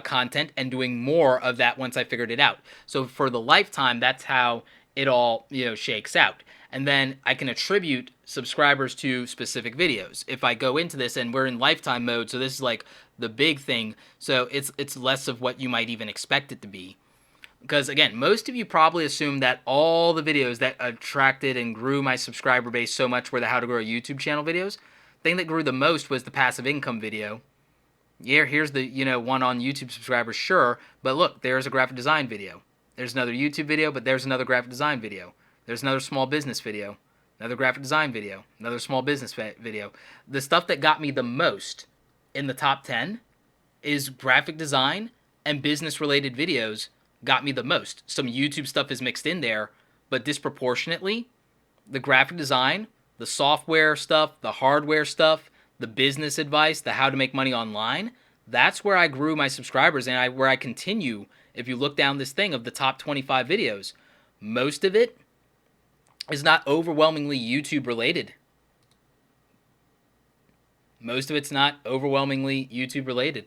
content and doing more of that once I figured it out. So for the lifetime, that's how it all, you know, shakes out. And then I can attribute subscribers to specific videos. If I go into this, and we're in lifetime mode, so this is like the big thing. So it's less of what you might even expect it to be. Because again, most of you probably assume that all the videos that attracted and grew my subscriber base so much were the How to Grow a YouTube Channel videos. The thing that grew the most was the passive income video. Yeah, here's the, you know, one on YouTube subscribers, sure, but look, there's a graphic design video. There's another YouTube video, but there's another graphic design video. There's another small business video, another graphic design video, another small business video. The stuff that got me the most in the top 10 is graphic design and business-related videos got me the most. Some YouTube stuff is mixed in there, but disproportionately, the graphic design, the software stuff, the hardware stuff, the business advice, the how to make money online, that's where I grew my subscribers, and where I continue. If you look down this thing of the top 25 videos, most of it is not overwhelmingly YouTube related. Most of it's not overwhelmingly YouTube related.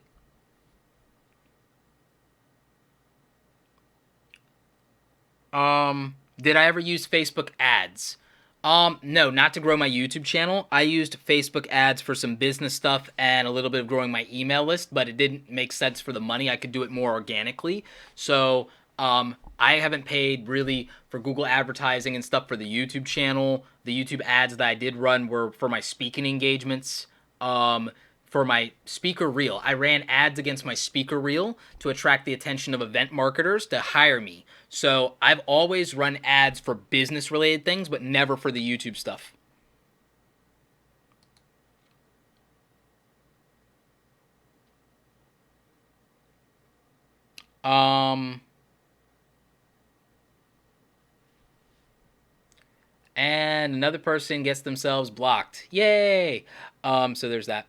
Did I ever use Facebook ads? No, not to grow my YouTube channel. I used Facebook ads for some business stuff and a little bit of growing my email list, but it didn't make sense for the money. I could do it more organically. So, I haven't paid really for Google advertising and stuff for the YouTube channel. The YouTube ads that I did run were for my speaking engagements. For my speaker reel, I ran ads against my speaker reel to attract the attention of event marketers to hire me. So I've always run ads for business related things, but never for the YouTube stuff. And another person gets themselves blocked. Yay! So there's that.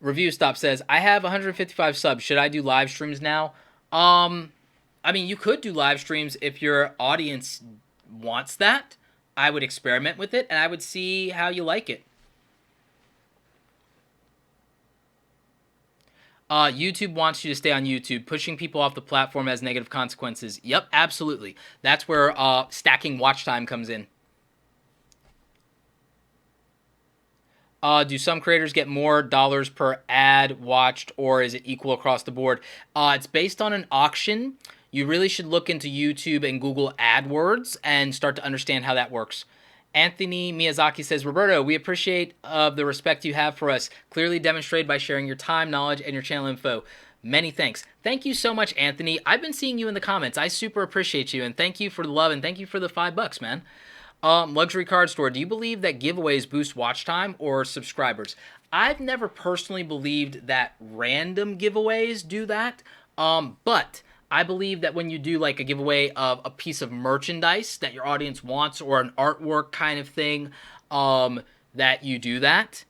Review Stop says, I have 155 subs. Should I do live streams now? I mean, you could do live streams if your audience wants that. I would experiment with it, and I would see how you like it. YouTube wants you to stay on YouTube. Pushing people off the platform has negative consequences. Yep, absolutely. That's where stacking watch time comes in. Do some creators get more dollars per ad watched, or is it equal across the board? It's based on an auction. You really should look into YouTube and Google AdWords and start to understand how that works. Anthony Miyazaki says, Roberto, we appreciate the respect you have for us, clearly demonstrated by sharing your time, knowledge, and your channel info. Many thanks. Thank you so much, Anthony. I've been seeing you in the comments. I super appreciate you, and thank you for the love, and thank you for the $5, man. Luxury Card Store, do you believe that giveaways boost watch time or subscribers? I've never personally believed that random giveaways do that, but I believe that when you do like a giveaway of a piece of merchandise that your audience wants or an artwork kind of thing, that you do that.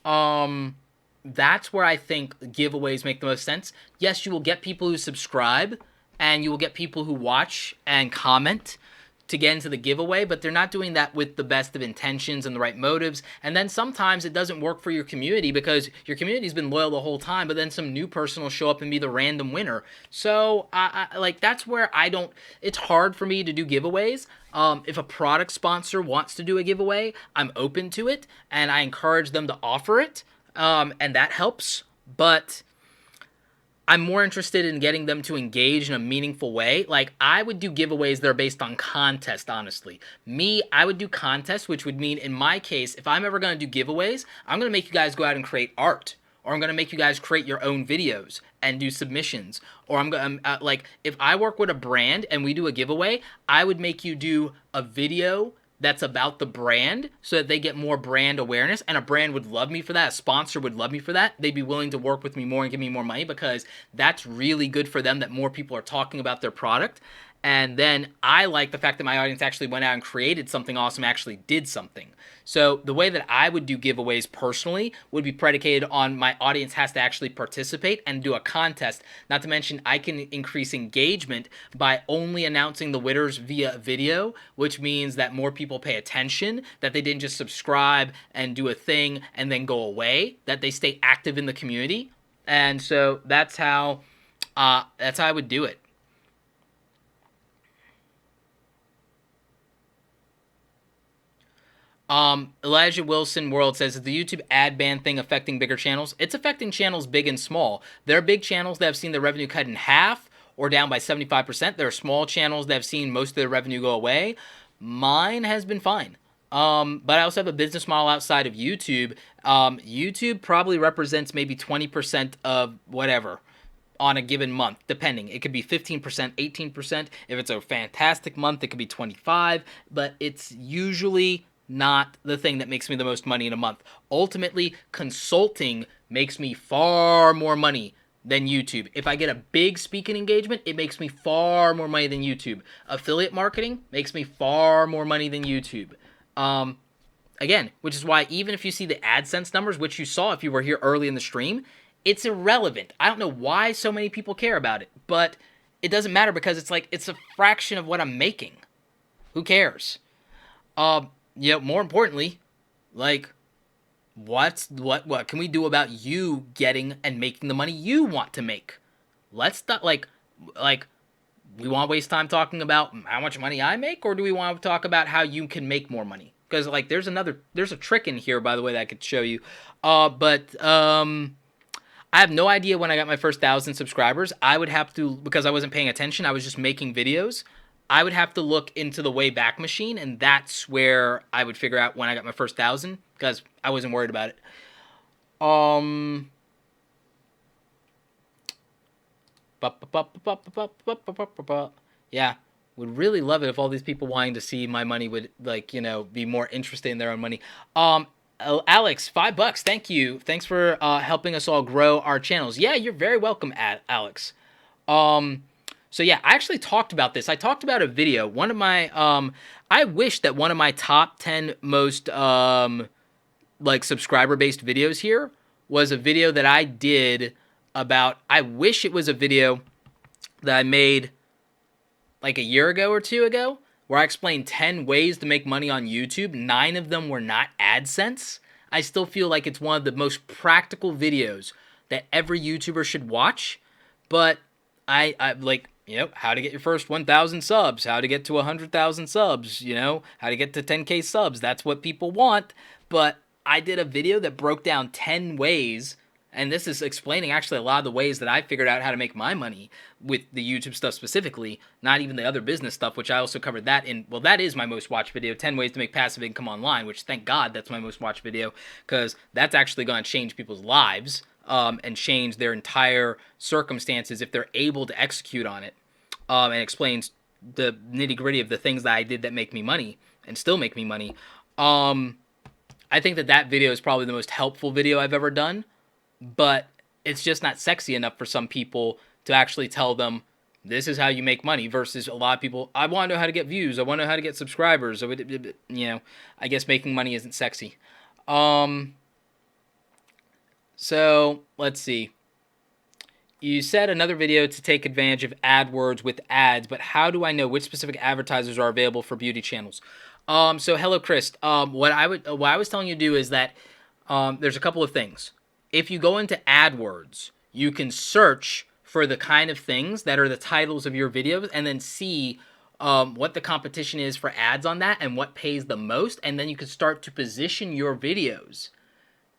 That's where I think giveaways make the most sense. Yes, you will get people who subscribe and you will get people who watch and comment to get into the giveaway, but they're not doing that with the best of intentions and the right motives. And then sometimes it doesn't work for your community because your community's been loyal the whole time, but then some new person will show up and be the random winner. So like that's where I don't. It's hard for me to do giveaways. If a product sponsor wants to do a giveaway, I'm open to it and I encourage them to offer it, and that helps. But I'm more interested in getting them to engage in a meaningful way. Like, I would do giveaways that are based on contest, honestly. Me, I would do contests, which would mean, in my case, if I'm ever going to do giveaways, I'm going to make you guys go out and create art. Or I'm going to make you guys create your own videos and do submissions. Or I'm going to, like, if I work with a brand and we do a giveaway, I would make you do a video that's about the brand so that they get more brand awareness, and a brand would love me for that. A sponsor would love me for that. They'd be willing to work with me more and give me more money because that's really good for them that more people are talking about their product. And then I like the fact that my audience actually went out and created something awesome, actually did something. So the way that I would do giveaways personally would be predicated on my audience has to actually participate and do a contest. Not to mention I can increase engagement by only announcing the winners via video, which means that more people pay attention, that they didn't just subscribe and do a thing and then go away, that they stay active in the community. And so that's how I would do it. Elijah Wilson World says, is the YouTube ad ban thing affecting bigger channels? It's affecting channels big and small. There are big channels that have seen their revenue cut in half or down by 75%. There are small channels that have seen most of their revenue go away. Mine has been fine. But I also have a business model outside of YouTube. YouTube probably represents maybe 20% of whatever on a given month, depending. It could be 15%, 18%. If it's a fantastic month, it could be 25%, but it's usually not the thing that makes me the most money in a month. Ultimately, consulting makes me far more money than YouTube. If I get a big speaking engagement, it makes me far more money than YouTube. Affiliate marketing makes me far more money than YouTube. Again, which is why even if you see the AdSense numbers, which you saw if you were here early in the stream, it's irrelevant. I don't know why so many people care about it, but it doesn't matter because it's like it's a fraction of what I'm making. Who cares? More importantly, like, what can we do about you getting and making the money you want to make? Let's not like we want to waste time talking about how much money I make, or do we want to talk about how you can make more money? Because like there's a trick in here, by the way, that I could show you. But I have no idea when I got my first 1,000 subscribers. I would have to, because I wasn't paying attention, I was just making videos. I would have to look into the Wayback Machine, and that's where I would figure out when I got my first 1,000, because I wasn't worried about it. Yeah, would really love it if all these people wanting to see my money would, like, be more interested in their own money. Alex, $5, thank you. Thanks for helping us all grow our channels. Yeah, you're very welcome, Alex. So yeah, I actually talked about this. I talked about a video. One of my, I wish that one of my top 10 most, like, subscriber-based videos here was a video that I did about, I wish it was a video that I made like a year ago or 2 ago, where I explained 10 ways to make money on YouTube. 9 of them were not AdSense. I still feel like it's one of the most practical videos that every YouTuber should watch. But I like, how to get your first 1,000 subs, how to get to 100,000 subs, how to get to 10K subs. That's what people want. But I did a video that broke down 10 ways, and this is explaining actually a lot of the ways that I figured out how to make my money with the YouTube stuff specifically, not even the other business stuff, which I also covered that in. Well, that is my most watched video, 10 ways to make passive income online, which thank God that's my most watched video, because that's actually going to change people's lives and change their entire circumstances if they're able to execute on it, and explains the nitty-gritty of the things that I did that make me money and still make me money. I think that video is probably the most helpful video I've ever done, but it's just not sexy enough for some people to actually tell them this is how you make money, versus a lot of people, I want to know how to get views, I want to know how to get subscribers. I guess making money isn't sexy. Um, so let's see. You said another video to take advantage of AdWords with ads, but how do I know which specific advertisers are available for beauty channels? So hello, Chris. What I was telling you to do is that there's a couple of things. If you go into AdWords, you can search for the kind of things that are the titles of your videos, and then see what the competition is for ads on that and what pays the most, and then you can start to position your videos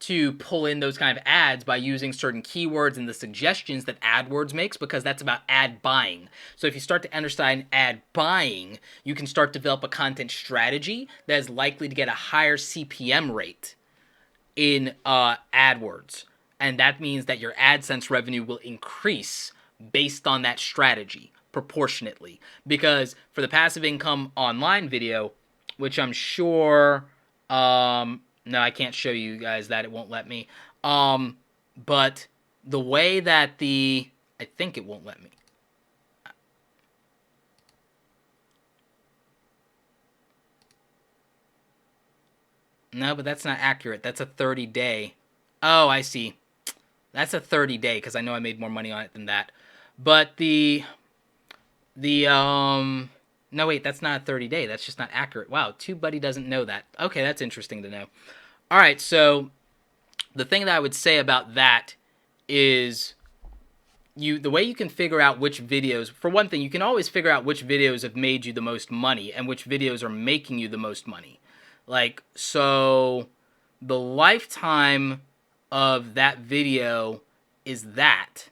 to pull in those kind of ads by using certain keywords and the suggestions that AdWords makes, because that's about ad buying. So if you start to understand ad buying, you can start to develop a content strategy that is likely to get a higher CPM rate in AdWords. And that means that your AdSense revenue will increase based on that strategy proportionately. Because for the passive income online video, which I'm sure no, I can't show you guys that. It won't let me. But the way that I think it won't let me. No, but that's not accurate. That's a 30-day. Oh, I see. That's a 30-day because I know I made more money on it than that. But no, wait, that's not a 30-day. That's just not accurate. Wow, TubeBuddy doesn't know that. Okay, that's interesting to know. All right, so the thing that I would say about that is the way you can figure out which videos, for one thing, you can always figure out which videos have made you the most money and which videos are making you the most money. Like, so the lifetime of that video is that.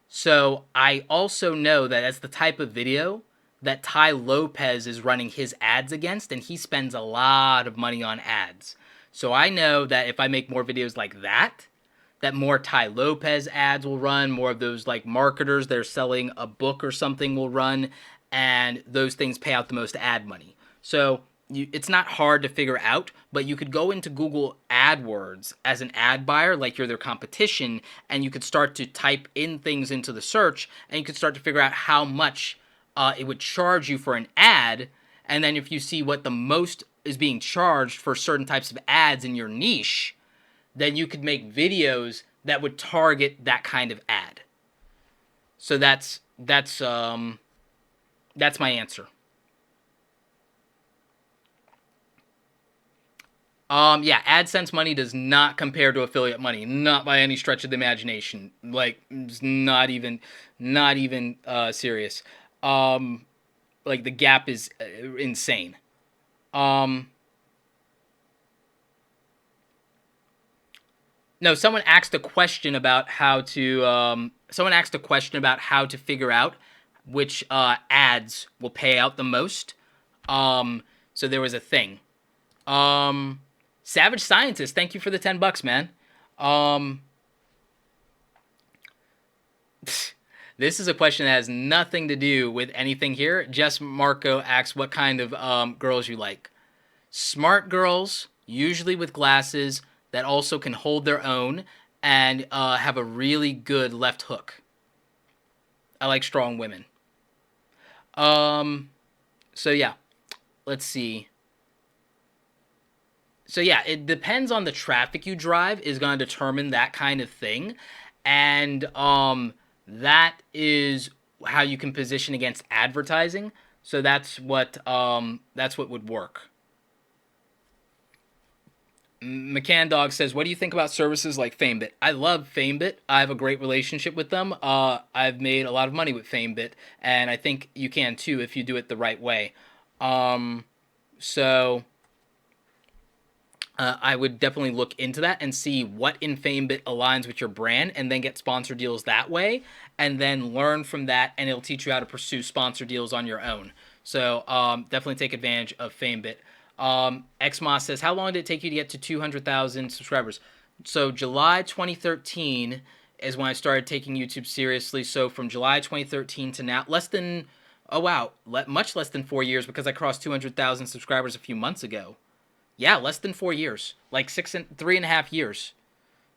So I also know that that's the type of video that Ty Lopez is running his ads against, and he spends a lot of money on ads. So I know that if I make more videos like that more Ty Lopez ads will run, more of those like marketers that are selling a book or something will run, and those things pay out the most ad money. So it's not hard to figure out, but you could go into Google AdWords as an ad buyer, like you're their competition, and you could start to type in things into the search, and you could start to figure out how much it would charge you for an ad, and then if you see what the most is being charged for certain types of ads in your niche, then you could make videos that would target that kind of ad. So that's my answer. Yeah, AdSense money does not compare to affiliate money, not by any stretch of the imagination. Like, it's not even serious. Like the gap is insane. No, someone asked a question about how to. Someone asked a question about how to figure out which ads will pay out the most. So there was a thing. Savage Scientist, thank you for the $10, man. This is a question that has nothing to do with anything here. Just Marco asks what kind of girls you like. Smart girls, usually with glasses, that also can hold their own and have a really good left hook. I like strong women. So yeah, let's see. So yeah, it depends on the traffic you drive is going to determine that kind of thing, and that is how you can position against advertising. So that's what would work. McCann says, what do you think about services like FameBit? I love FameBit. I have a great relationship with them. I've made a lot of money with FameBit, and I think you can too if you do it the right way. So I would definitely look into that and see what in FameBit aligns with your brand, and then get sponsor deals that way, and then learn from that, and it'll teach you how to pursue sponsor deals on your own. So definitely take advantage of FameBit. Xmoss says, how long did it take you to get to 200,000 subscribers? So July 2013 is when I started taking YouTube seriously. So from July 2013 to now, much less than 4 years, because I crossed 200,000 subscribers a few months ago. Yeah, less than 4 years. Like 3.5 years.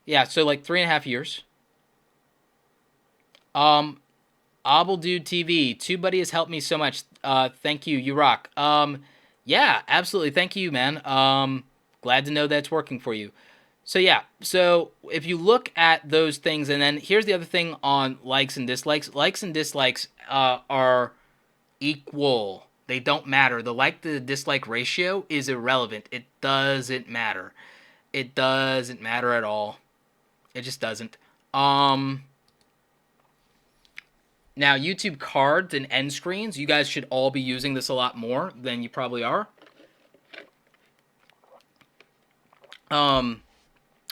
Yeah, so like 3.5 years. Dude TV, TubeBuddy has helped me so much. Thank you, you rock. Yeah, absolutely. Thank you, man. Glad to know that's working for you. So yeah, so if you look at those things, and then here's the other thing on likes and dislikes. Likes and dislikes are equal. They don't matter. The like to dislike ratio is irrelevant. It doesn't matter. It doesn't matter at all. It just doesn't. Um Now YouTube cards and end screens, you guys should all be using this a lot more than you probably are.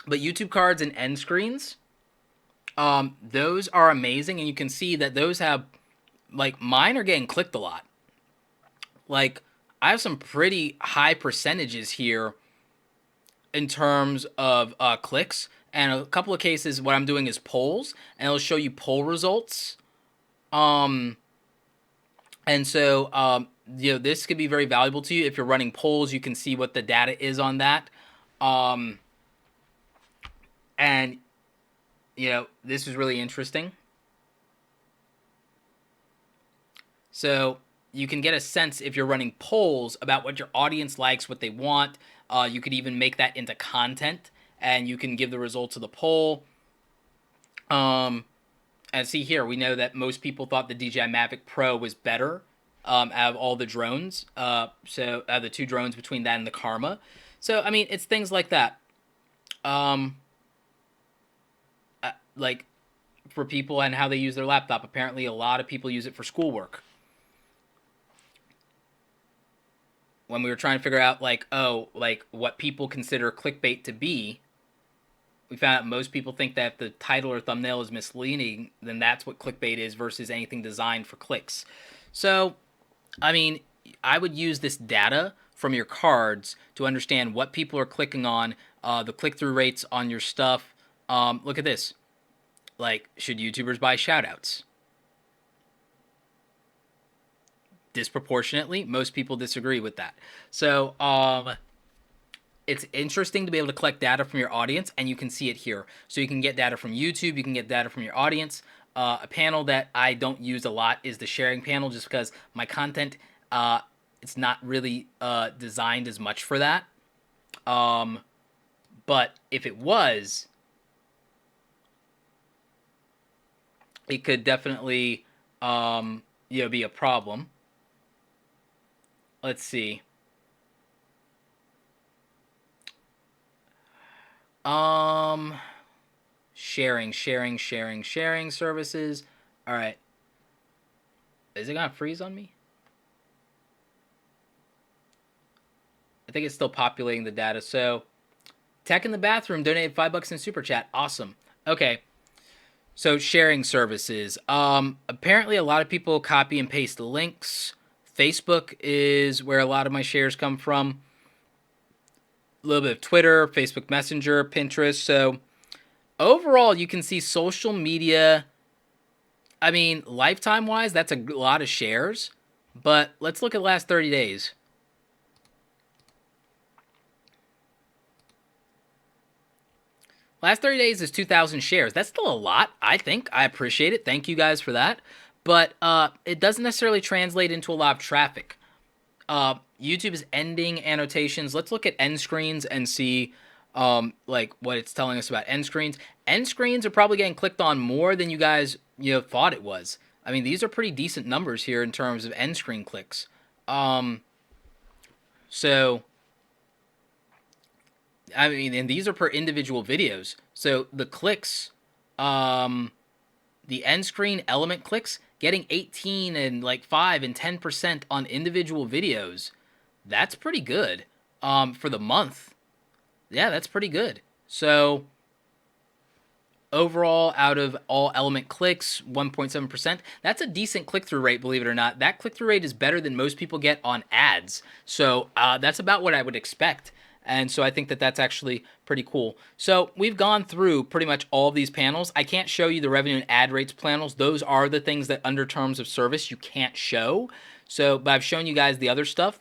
But YouTube cards and end screens, those are amazing, and you can see that those have, like, mine are getting clicked a lot. Like, I have some pretty high percentages here in terms of clicks, and a couple of cases what I'm doing is polls, and it'll show you poll results. And so this could be very valuable to you if you're running polls. You can see what the data is on that. And this is really interesting. So you can get a sense if you're running polls about what your audience likes, what they want. You could even make that into content, and you can give the results of the poll. And see here, we know that most people thought the DJI Mavic Pro was better out of all the drones. So out of the two drones between that and the Karma. So, I mean, it's things like that. Like, for people and how they use their laptop. Apparently, a lot of people use it for schoolwork. When we were trying to figure out, what people consider clickbait to be, we found out most people think that if the title or thumbnail is misleading, then that's what clickbait is versus anything designed for clicks. So, I mean, I would use this data from your cards to understand what people are clicking on, the click-through rates on your stuff. Look at this. Like, should YouTubers buy shoutouts? Disproportionately, most people disagree with that. So, it's interesting to be able to collect data from your audience, and you can see it here. So you can get data from YouTube, you can get data from your audience. A panel that I don't use a lot is the sharing panel, just because my content, it's not really designed as much for that. But if it was, it could definitely be a problem. Let's see. Sharing services. All right. Is it gonna freeze on me? I think it's still populating the data. So, Tech in the Bathroom donated $5 in super chat. Awesome. Okay. So, sharing services. Apparently a lot of people copy and paste the links. Facebook is where a lot of my shares come from. A little bit of Twitter, Facebook Messenger, Pinterest. So overall, you can see social media. I mean, lifetime wise, that's a lot of shares. But let's look at the last 30 days. Last 30 days is 2,000 shares. That's still a lot, I think. I appreciate it. Thank you guys for that. But it doesn't necessarily translate into a lot of traffic. YouTube is ending annotations. Let's look at end screens and see what it's telling us about end screens. End screens are probably getting clicked on more than you guys thought it was. I mean, these are pretty decent numbers here in terms of end screen clicks. So I mean, and these are per individual videos. So the clicks, the end screen element clicks, getting 18 and 5 and 10% on individual videos. That's pretty good for the month. Yeah, that's pretty good. So overall, out of all element clicks, 1.7%. That's a decent click-through rate, believe it or not. That click-through rate is better than most people get on ads. So that's about what I would expect. And so I think that that's actually pretty cool. So we've gone through pretty much all of these panels. I can't show you the revenue and ad rates panels. Those are the things that under terms of service you can't show. So, but I've shown you guys the other stuff.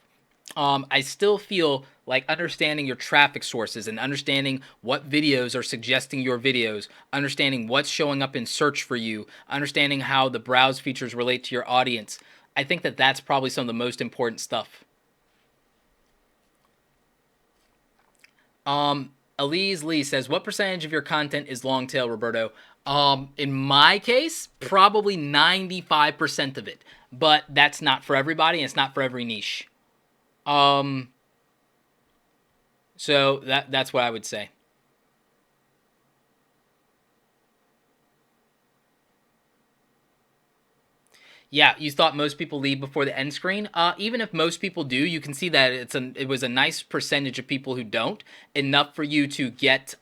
I still feel like understanding your traffic sources and understanding what videos are suggesting your videos, understanding what's showing up in search for you, understanding how the browse features relate to your audience. I think that that's probably some of the most important stuff. Elise Lee says, "What percentage of your content is long tail, Roberto?" In my case, probably 95% of it, but that's not for everybody, and it's not for every niche. So that's what I would say. Yeah, you thought most people leave before the end screen. Even if most people do, you can see that it was a nice percentage of people who don't. Enough for you to get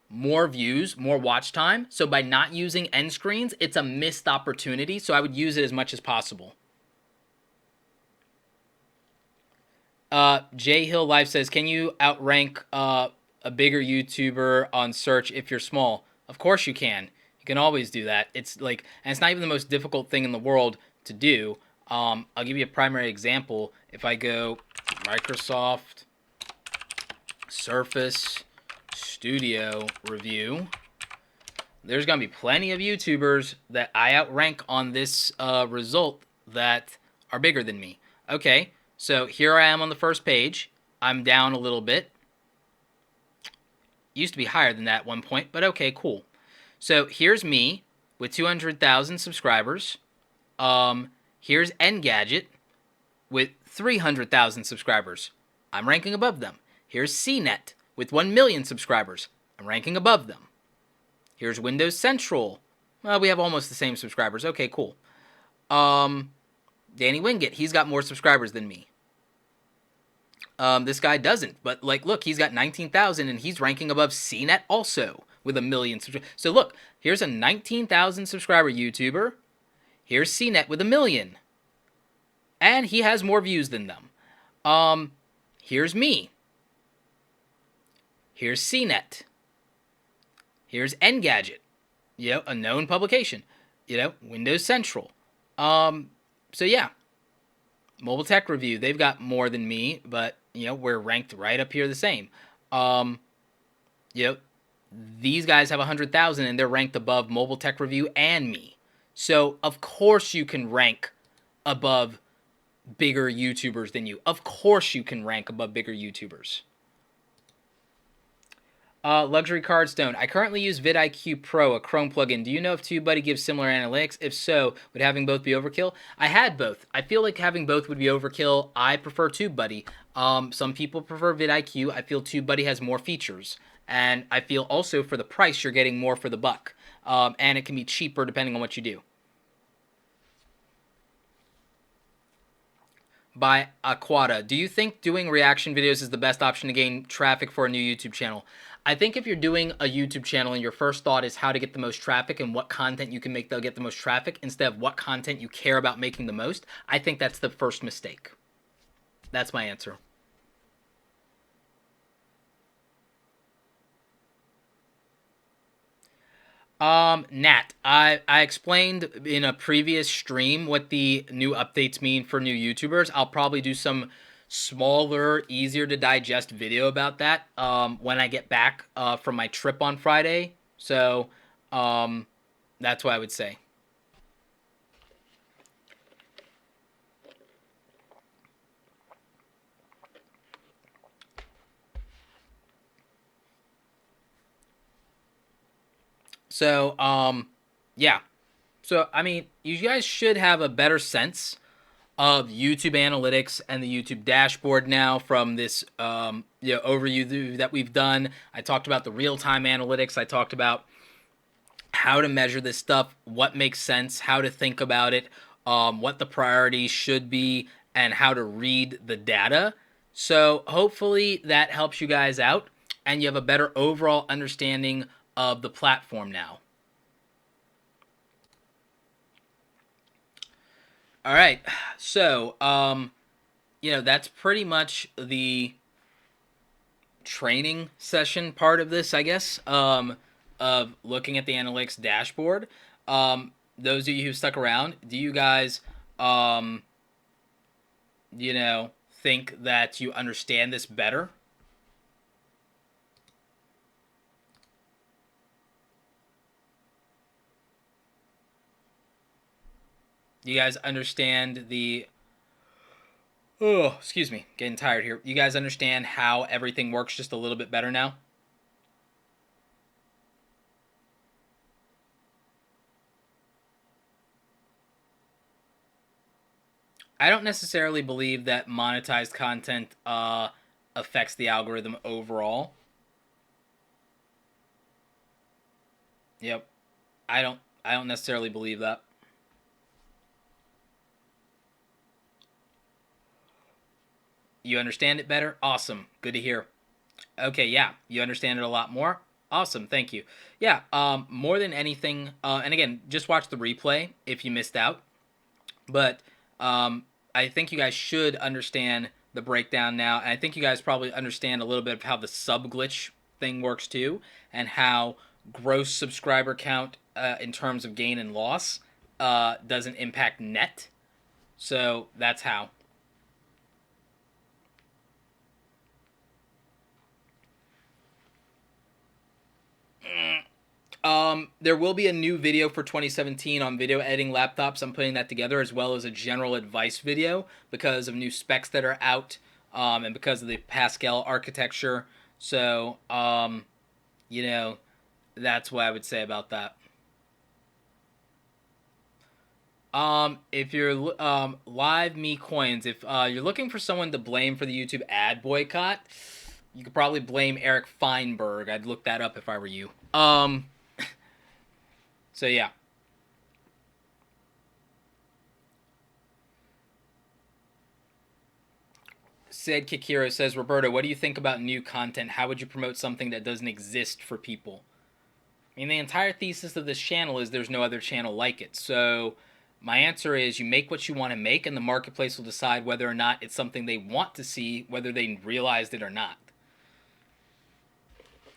more views, more watch time. So by not using end screens, it's a missed opportunity. So I would use it as much as possible. Jay Hill Life says, "Can you outrank a bigger YouTuber on search if you're small?" Of course you can. You can always do that. It's like, and it's not even the most difficult thing in the world to do. I'll give you a primary example. If I go Microsoft Surface Studio review, there's gonna be plenty of YouTubers that I outrank on this result that are bigger than me. Okay, so here I am on the first page. I'm down a little bit. Used to be higher than that at one point, but okay, cool. So here's me with 200,000 subscribers. Here's Engadget with 300,000 subscribers. I'm ranking above them. Here's CNET with 1 million subscribers. I'm ranking above them. Here's Windows Central. Well, we have almost the same subscribers. Okay, cool. Danny Wingate, he's got more subscribers than me. This guy doesn't, but like, look, he's got 19,000 and he's ranking above CNET also with 1 million subscribers. So look, here's a 19,000 subscriber YouTuber. Here's CNET with 1 million. And he has more views than them. Here's me. Here's CNET. Here's Engadget. You know, a known publication. You know, Windows Central. So yeah. Mobile Tech Review, they've got more than me, but you know, we're ranked right up here the same. You know, these guys have 100,000 and they're ranked above Mobile Tech Review and me. So, of course you can rank above bigger YouTubers than you. Of course you can rank above bigger YouTubers. Luxury Cardstone. I currently use vidIQ Pro, a Chrome plugin. Do you know if TubeBuddy gives similar analytics? If so, would having both be overkill? I had both. I feel like having both would be overkill. I prefer TubeBuddy. Some people prefer vidIQ. I feel TubeBuddy has more features. And I feel also for the price, you're getting more for the buck. And it can be cheaper depending on what you do. By Aquata. Do you think doing reaction videos is the best option to gain traffic for a new YouTube channel? I think if you're doing a YouTube channel and your first thought is how to get the most traffic and what content you can make that'll get the most traffic instead of what content you care about making the most, I think that's the first mistake. That's my answer. Nat, I explained in a previous stream what the new updates mean for new YouTubers. I'll probably do some smaller, easier to digest video about that when I get back from my trip on Friday. So that's what I would say. So yeah. So I mean, you guys should have a better sense of YouTube analytics and the YouTube dashboard now from this overview that we've done. I talked about the real-time analytics. I talked about how to measure this stuff, what makes sense, how to think about it, what the priorities should be, and how to read the data. So hopefully that helps you guys out and you have a better overall understanding of the platform now. All right. So, that's pretty much the training session part of this, I guess, of looking at the analytics dashboard. Those of you who stuck around, do you guys, think that you understand this better? Do you guys understand the Oh, excuse me, getting tired here. You guys understand how everything works just a little bit better now? I don't necessarily believe that monetized content affects the algorithm overall. Yep. I don't necessarily believe that. You understand it better? Awesome. Good to hear. Okay, yeah. You understand it a lot more? Awesome. Thank you. Yeah, more than anything, and again, just watch the replay if you missed out. But I think you guys should understand the breakdown now, and I think you guys probably understand a little bit of how the sub glitch thing works too, and how gross subscriber count in terms of gain and loss doesn't impact net. So that's how. There will be a new video for 2017 on video editing laptops. I'm putting that together, as well as a general advice video because of new specs that are out, and because of the Pascal architecture. So, you know, that's what I would say about that. If you're live me coins, if you're looking for someone to blame for the YouTube ad boycott, you could probably blame Eric Feinberg. I'd look that up if I were you. So yeah. Said Kikiro says, Roberto, what do you think about new content? How would you promote something that doesn't exist for people? I mean, the entire thesis of this channel is there's no other channel like it. So my answer is you make what you want to make, and the marketplace will decide whether or not it's something they want to see, whether they realized it or not.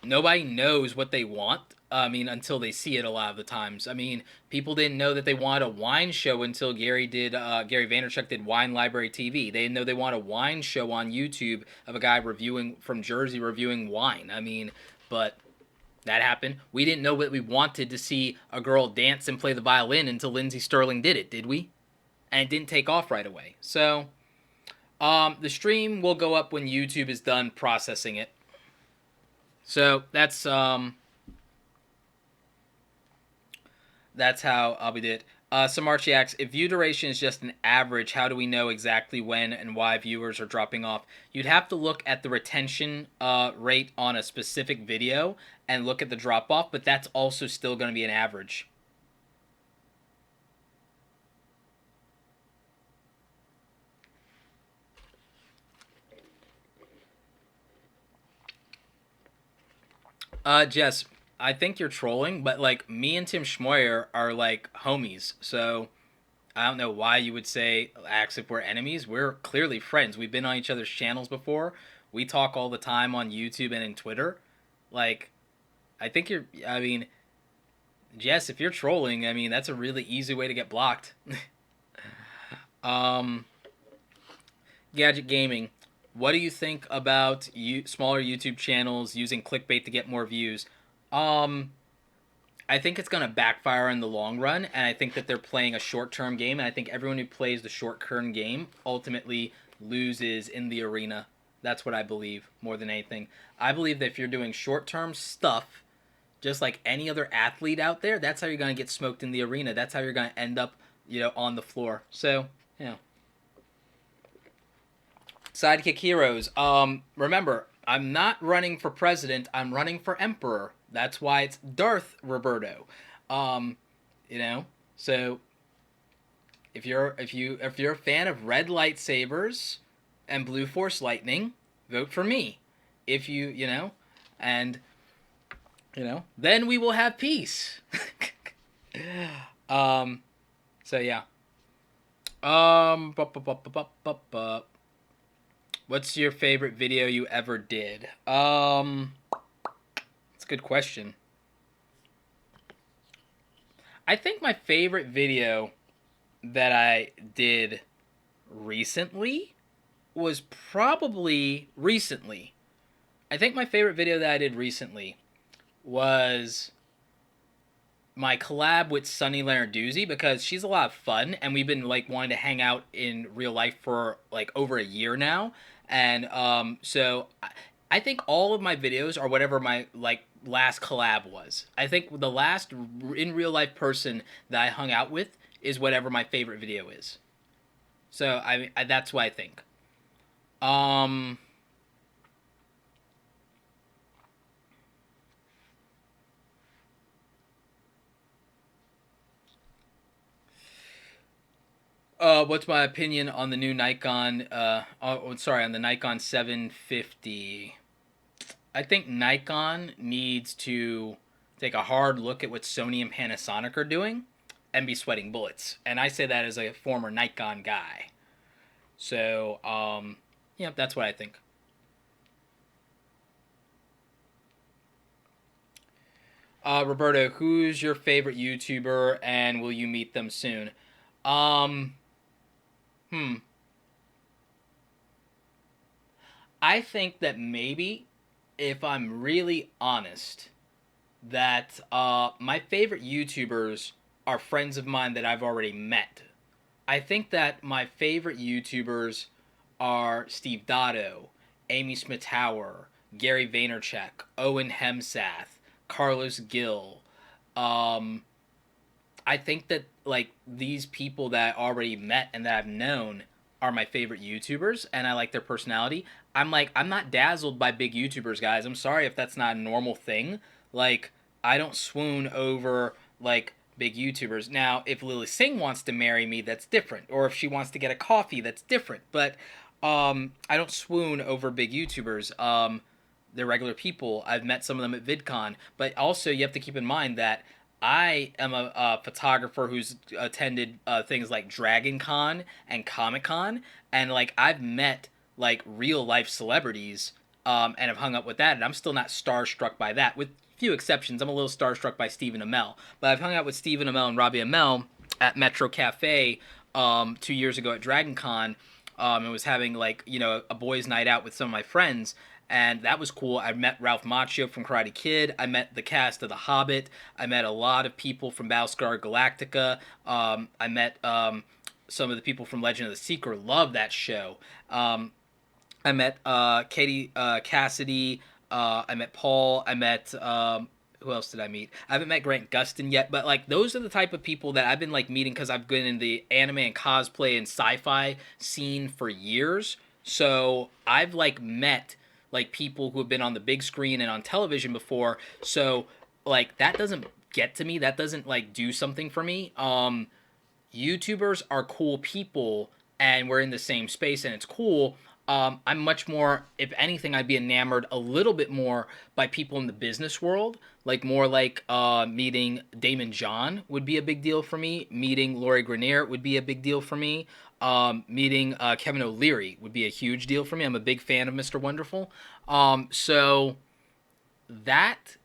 Nobody knows what they want. I mean, until they see it a lot of the times. I mean, people didn't know that they wanted a wine show until Gary Vaynerchuk did Wine Library TV. They didn't know they wanted a wine show on YouTube of a guy reviewing from Jersey reviewing wine. I mean, but that happened. We didn't know what we wanted to see a girl dance and play the violin until Lindsey Sterling did it, did we? And it didn't take off right away. So, the stream will go up when YouTube is done processing it. So that's how I'll be did. Samarchi asks, if view duration is just an average, how do we know exactly when and why viewers are dropping off? You'd have to look at the retention rate on a specific video and look at the drop off, but that's also still going to be an average. Jess, I think you're trolling, but like me and Tim Schmoyer are like homies, so I don't know why you would say ask if we're enemies. We're clearly friends. We've been on each other's channels before. We talk all the time on YouTube and in Twitter. Like, I think you're. I mean, Jess, if you're trolling, I mean that's a really easy way to get blocked. um, Gadget Gaming. What do you think about smaller YouTube channels using clickbait to get more views? Um, I think it's going to backfire in the long run, and I think that they're playing a short-term game, and I think everyone who plays the short-term game ultimately loses in the arena. That's what I believe more than anything. I believe that if you're doing short-term stuff, just like any other athlete out there, that's how you're going to get smoked in the arena. That's how you're going to end up, on the floor. So, yeah. Sidekick heroes. Remember, I'm not running for president. I'm running for emperor. That's why it's Darth Roberto. Um, you know. So if you're a fan of red lightsabers and blue force lightning, vote for me. If and then we will have peace. um, so yeah. Bu- bu- bu- bu- bu- bu- bu- What's your favorite video you ever did? It's a good question. I think my favorite video that I did recently was probably recently. I think my favorite video that I did recently was my collab with Sunny Lenarduzzi because she's a lot of fun and we've been like wanting to hang out in real life for like over a year now. And I think all of my videos are whatever my like last collab was. I think the last in real life person that I hung out with is whatever my favorite video is. So that's what I think. Um what's my opinion on the new Nikon on the Nikon 750? I think Nikon needs to take a hard look at what Sony and Panasonic are doing and be sweating bullets. And I say that as a former Nikon guy. So, yeah, that's what I think. Roberto, who's your favorite YouTuber and will you meet them soon? Um, hmm. I think that maybe, if I'm really honest, that my favorite YouTubers are friends of mine that I've already met. I think that my favorite YouTubers are Steve Dotto, Amy Smithauer, Gary Vaynerchuk, Owen Hemsath, Carlos Gill. Um, I think that like these people that I already met and that I've known are my favorite YouTubers and I like their personality. I'm not dazzled by big YouTubers, guys. I'm sorry if that's not a normal thing. Like I don't swoon over like big YouTubers. Now, if Lily Singh wants to marry me, that's different. Or if she wants to get a coffee, that's different. But I don't swoon over big YouTubers. They're regular people. I've met some of them at VidCon, but also you have to keep in mind that I am a photographer who's attended things like Dragon Con and Comic Con, and like I've met like real life celebrities and have hung up with that, and I'm still not starstruck by that, with few exceptions. I'm a little starstruck by Stephen Amell, but I've hung out with Stephen Amell and Robbie Amell at Metro Cafe 2 years ago at Dragon Con, and was having like a boys' night out with some of my friends, and that was cool. I met Ralph Macchio from Karate Kid. I met the cast of The Hobbit. I met a lot of people from Battlestar Galactica. I met some of the people from Legend of the Seeker. Love that show. I met Katie Cassidy. I met Paul. I met who else did I meet? I haven't met Grant Gustin yet, but like those are the type of people that I've been like meeting because I've been in the anime and cosplay and sci-fi scene for years. So I've like met like people who have been on the big screen and on television before. So like that doesn't get to me. That doesn't like do something for me. YouTubers are cool people and we're in the same space and it's cool. I'm much more, if anything, I'd be enamored a little bit more by people in the business world. Like more like meeting Damon John would be a big deal for me. Meeting Lori Grenier would be a big deal for me. Meeting Kevin O'Leary would be a huge deal for me. I'm a big fan of Mr. Wonderful. So that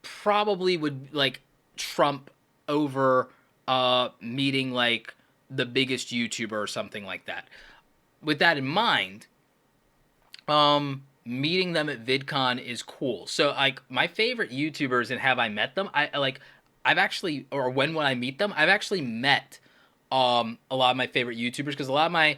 probably would like trump over meeting like the biggest YouTuber or something like that. With that in mind, meeting them at VidCon is cool. So like my favorite YouTubers and have I met them? I like I've actually or when will I meet them? I've actually met a lot of my favorite YouTubers because a lot of my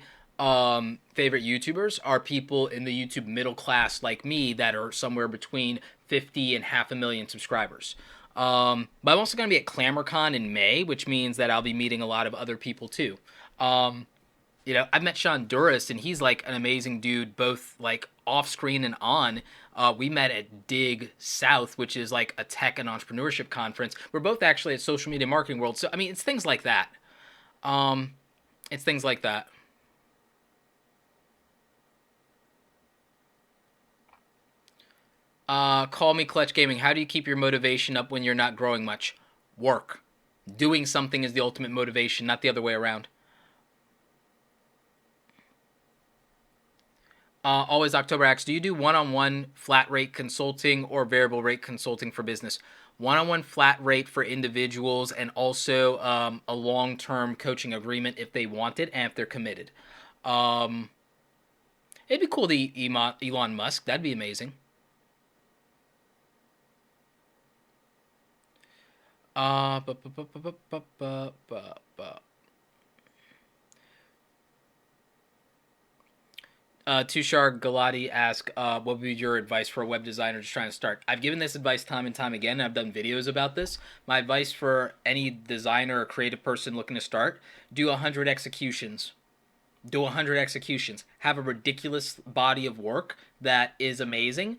favorite YouTubers are people in the YouTube middle class like me that are somewhere between 50 and 500,000 subscribers. But I'm also going to be at ClamorCon in May, which means that I'll be meeting a lot of other people too. Um, I've met Sean Duras, and he's like an amazing dude, both like off screen and on. We met at Dig South, which is like a tech and entrepreneurship conference. We're both actually at Social Media Marketing World. So, I mean, it's things like that. Um, it's things like that. Call me Clutch Gaming. How do you keep your motivation up when you're not growing much? Work. Doing something is the ultimate motivation, not the other way around. Always October X. Do you do one-on-one flat rate consulting or variable rate consulting for business? One-on-one flat rate for individuals and also a long-term coaching agreement if they want it and if they're committed. Um, it'd be cool to Elon Musk. That'd be amazing. Uh, bu- bu- bu- bu- bu- bu- bu- bu- bu- Tushar Galati asked, what would be your advice for a web designer just trying to start? I've given this advice time and time again. I've done videos about this. My advice for any designer or creative person looking to start, do 100 executions. Do 100 executions. Have a ridiculous body of work that is amazing.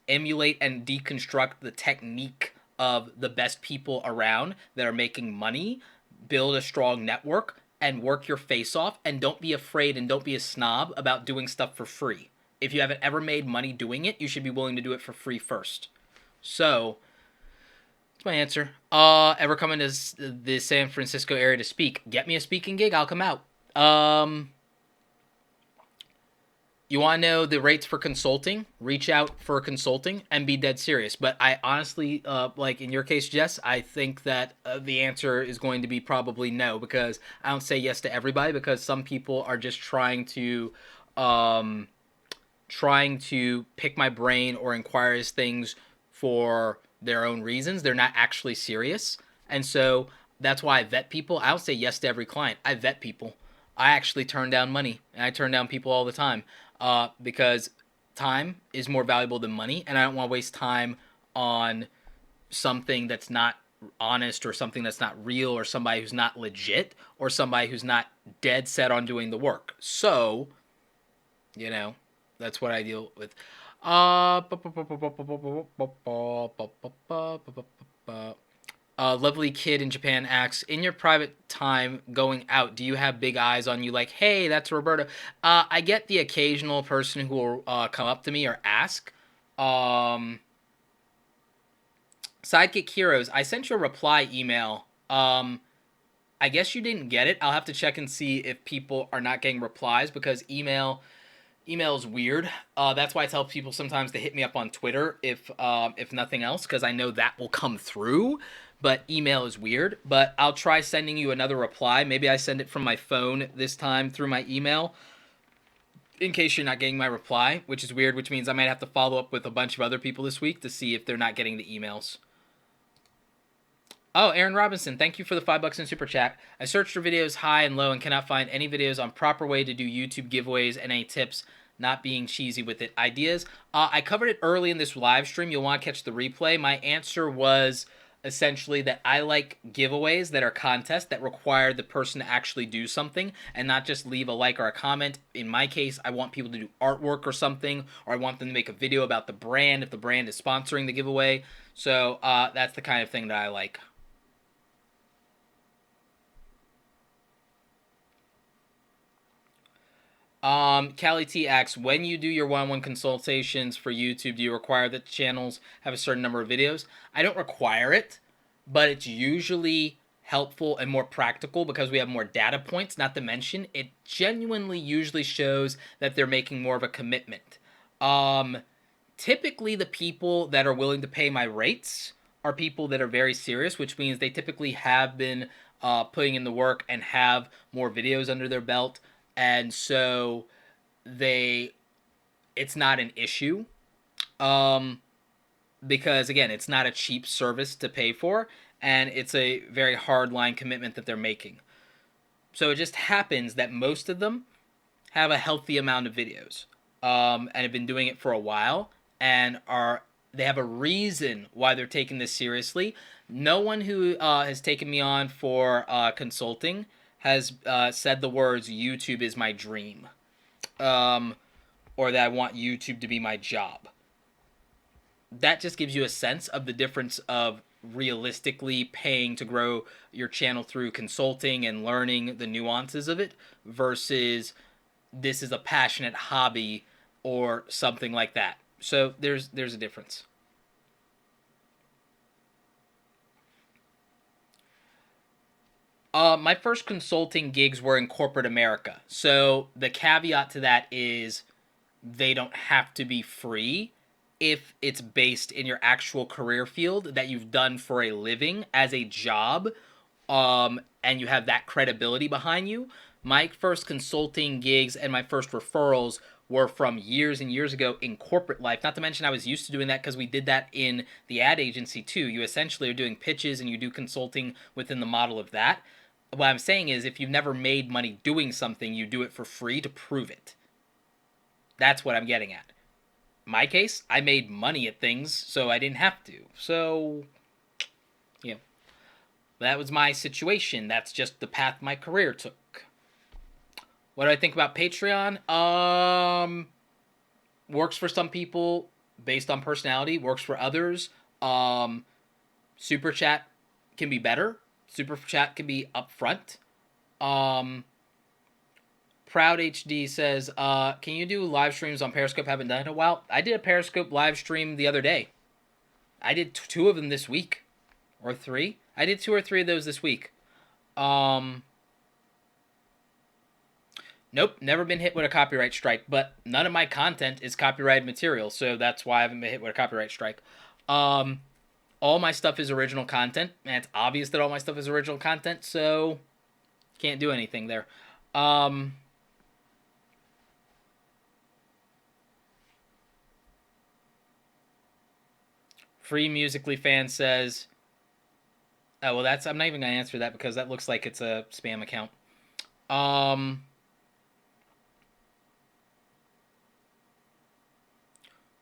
Emulate and deconstruct the technique of the best people around that are making money. Build a strong network and work your face off. And don't be afraid and don't be a snob about doing stuff for free. If you haven't ever made money doing it, you should be willing to do it for free first. So, that's my answer. Ever coming to the San Francisco area to speak? Get me a speaking gig, I'll come out. You want to know the rates for consulting? Reach out for consulting and be dead serious. But I honestly, like in your case, Jess, I think that the answer is going to be probably no, because I don't say yes to everybody, because some people are just um, trying to pick my brain or inquire as things for their own reasons. They're not actually serious. And so that's why I vet people. I don't say yes to every client. I vet people. I actually turn down money, and I turn down people all the time, because time is more valuable than money, and I don't want to waste time on something that's not honest, or something that's not real, or somebody who's not legit, or somebody who's not dead set on doing the work. So, you know, that's what I deal with. Lovely kid in Japan asks, in your private time going out, do you have big eyes on you like, hey, that's Roberto? I get the occasional person who will come up to me or ask. Um, Sidekick Heroes, I sent you a reply email. I guess you didn't get it. I'll have to check and see if people are not getting replies, because email is weird. That's why I tell people sometimes to hit me up on Twitter, if nothing else, because I know that will come through. But email is weird. But I'll try sending you another reply. Maybe I send it from my phone this time through my email, in case you're not getting my reply, which is weird, which means I might have to follow up with a bunch of other people this week to see if they're not getting the emails. Oh, Aaron Robinson, thank you for the $5 in super chat. I searched for videos high and low and cannot find any videos on proper way to do YouTube giveaways and any tips, not being cheesy with it. Ideas? I covered it early in this live stream. You'll want to catch the replay. My answer was essentially that I like giveaways that are contests that require the person to actually do something and not just leave a like or a comment. In my case, I want people to do artwork or something, or I want them to make a video about the brand if the brand is sponsoring the giveaway. So that's the kind of thing that I like. Callie T asks, when you do your one-on-one consultations for YouTube, do you require that the channels have a certain number of videos? I don't require it, but it's usually helpful and more practical because we have more data points. Not to mention, it genuinely usually shows that they're making more of a commitment. Um, Typically, the people that are willing to pay my rates are people that are very serious, which means they typically have been putting in the work and have more videos under their belt, and so they it's not an issue, um, because again, it's not a cheap service to pay for, and it's a very hard line commitment that they're making. So it just happens that most of them have a healthy amount of videos, and have been doing it for a while, and are they have a reason why they're taking this seriously. No one who has taken me on for consulting has said the words "YouTube is my dream," um, or that I want YouTube to be my job. That just gives you a sense of the difference of realistically paying to grow your channel through consulting and learning the nuances of it versus this is a passionate hobby or something like that. So there's a difference. My first consulting gigs were in corporate America. So the caveat to that is they don't have to be free if it's based in your actual career field that you've done for a living as a job, and you have that credibility behind you. My first consulting gigs and my first referrals were from years and years ago in corporate life. Not to mention I was used to doing that because we did that in the ad agency too. You essentially are doing pitches and you do consulting within the model of that. What I'm saying is if you've never made money doing something, you do it for free to prove it. That's what I'm getting at. My case, I made money at things, so I didn't have to. So, you know, that was my situation. That's just the path my career took. What do I think about Patreon? Works for some people based on personality. Works for others. Super Chat can be better. Super Chat can be upfront. Proud HD says, can you do live streams on Periscope? Haven't done it in a while. I did a Periscope live stream the other day. I did 2 of them this week. Or 3. I did 2 or 3 of those this week. Nope, never been hit with a copyright strike, but none of my content is copyrighted material, so that's why I haven't been hit with a copyright strike. All my stuff is original content, and it's obvious that all my stuff is original content, so can't do anything there. Free Musically fan says, oh, well, I'm not even going to answer that because that looks like it's a spam account.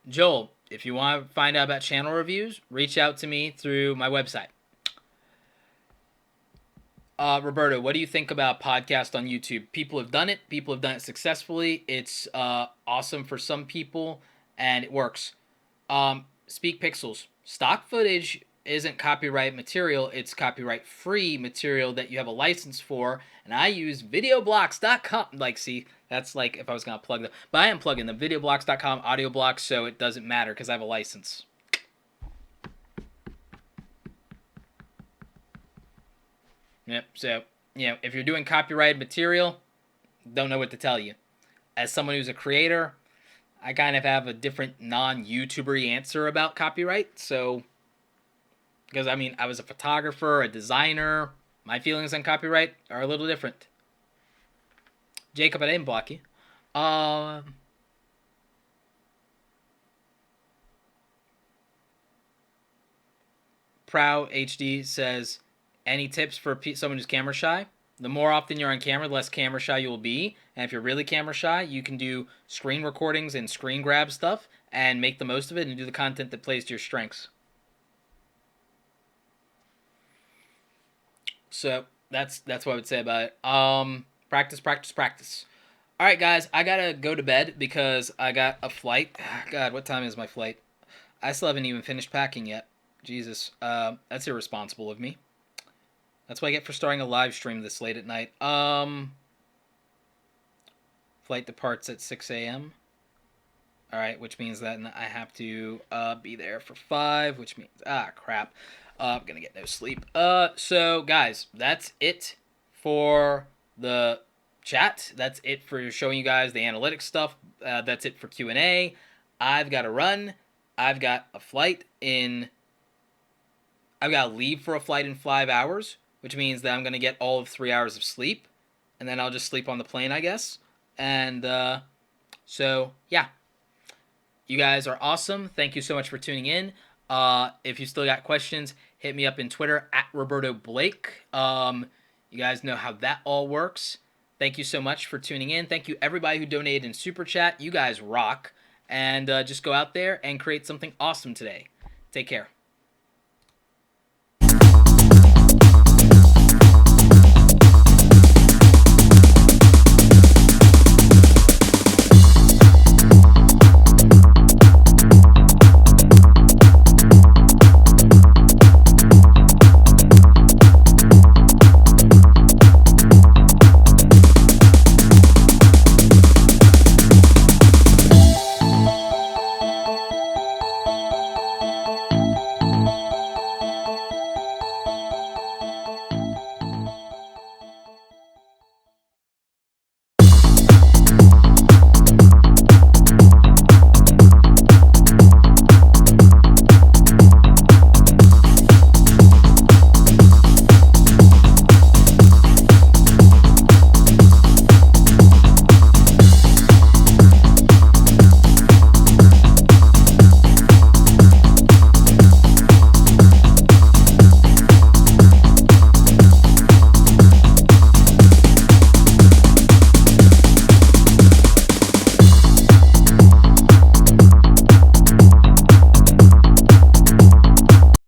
Joel, if you want to find out about channel reviews, reach out to me through my website. Roberto, what do you think about podcast on YouTube? People have done it. People have done it successfully. It's awesome for some people, and it works. Speak Pixels. Stock footage isn't copyright material. It's copyright-free material that you have a license for, and I use videoblocks.com. Like, see, that's like if I was going to plug them. But I am plugging the videoblocks.com audio blocks, so it doesn't matter because I have a license. Yep, so, if you're doing copyrighted material, don't know what to tell you. As someone who's a creator, I kind of have a different non-YouTuber-y answer about copyright, so, because, I mean, I was a photographer, a designer, my feelings on copyright are a little different. Jacob, I didn't block you. Prow HD says, any tips for someone who's camera shy? The more often you're on camera, the less camera shy you will be. And if you're really camera shy, you can do screen recordings and screen grab stuff and make the most of it and do the content that plays to your strengths. So that's what I would say about it. Practice, practice, practice. All right, guys, I gotta go to bed because I got a flight. God, what time is my flight? I still haven't even finished packing yet. Jesus, that's irresponsible of me. That's what I get for starting a live stream this late at night. Flight departs at 6 a.m. Alright, which means that I have to be there for 5, which means, crap. I'm gonna get no sleep. So, guys, that's it for the chat. That's it for showing you guys the analytics stuff. That's it for Q&A. I've got to run. I've got a flight in... I've got to leave for a flight in 5 hours, which means that I'm going to get all of 3 hours of sleep, and then I'll just sleep on the plane, I guess. And so, yeah. You guys are awesome. Thank you so much for tuning in. If you still got questions, hit me up in Twitter, @RobertoBlake. You guys know how that all works. Thank you so much for tuning in. Thank you, everybody who donated in Super Chat. You guys rock. And just go out there and create something awesome today. Take care.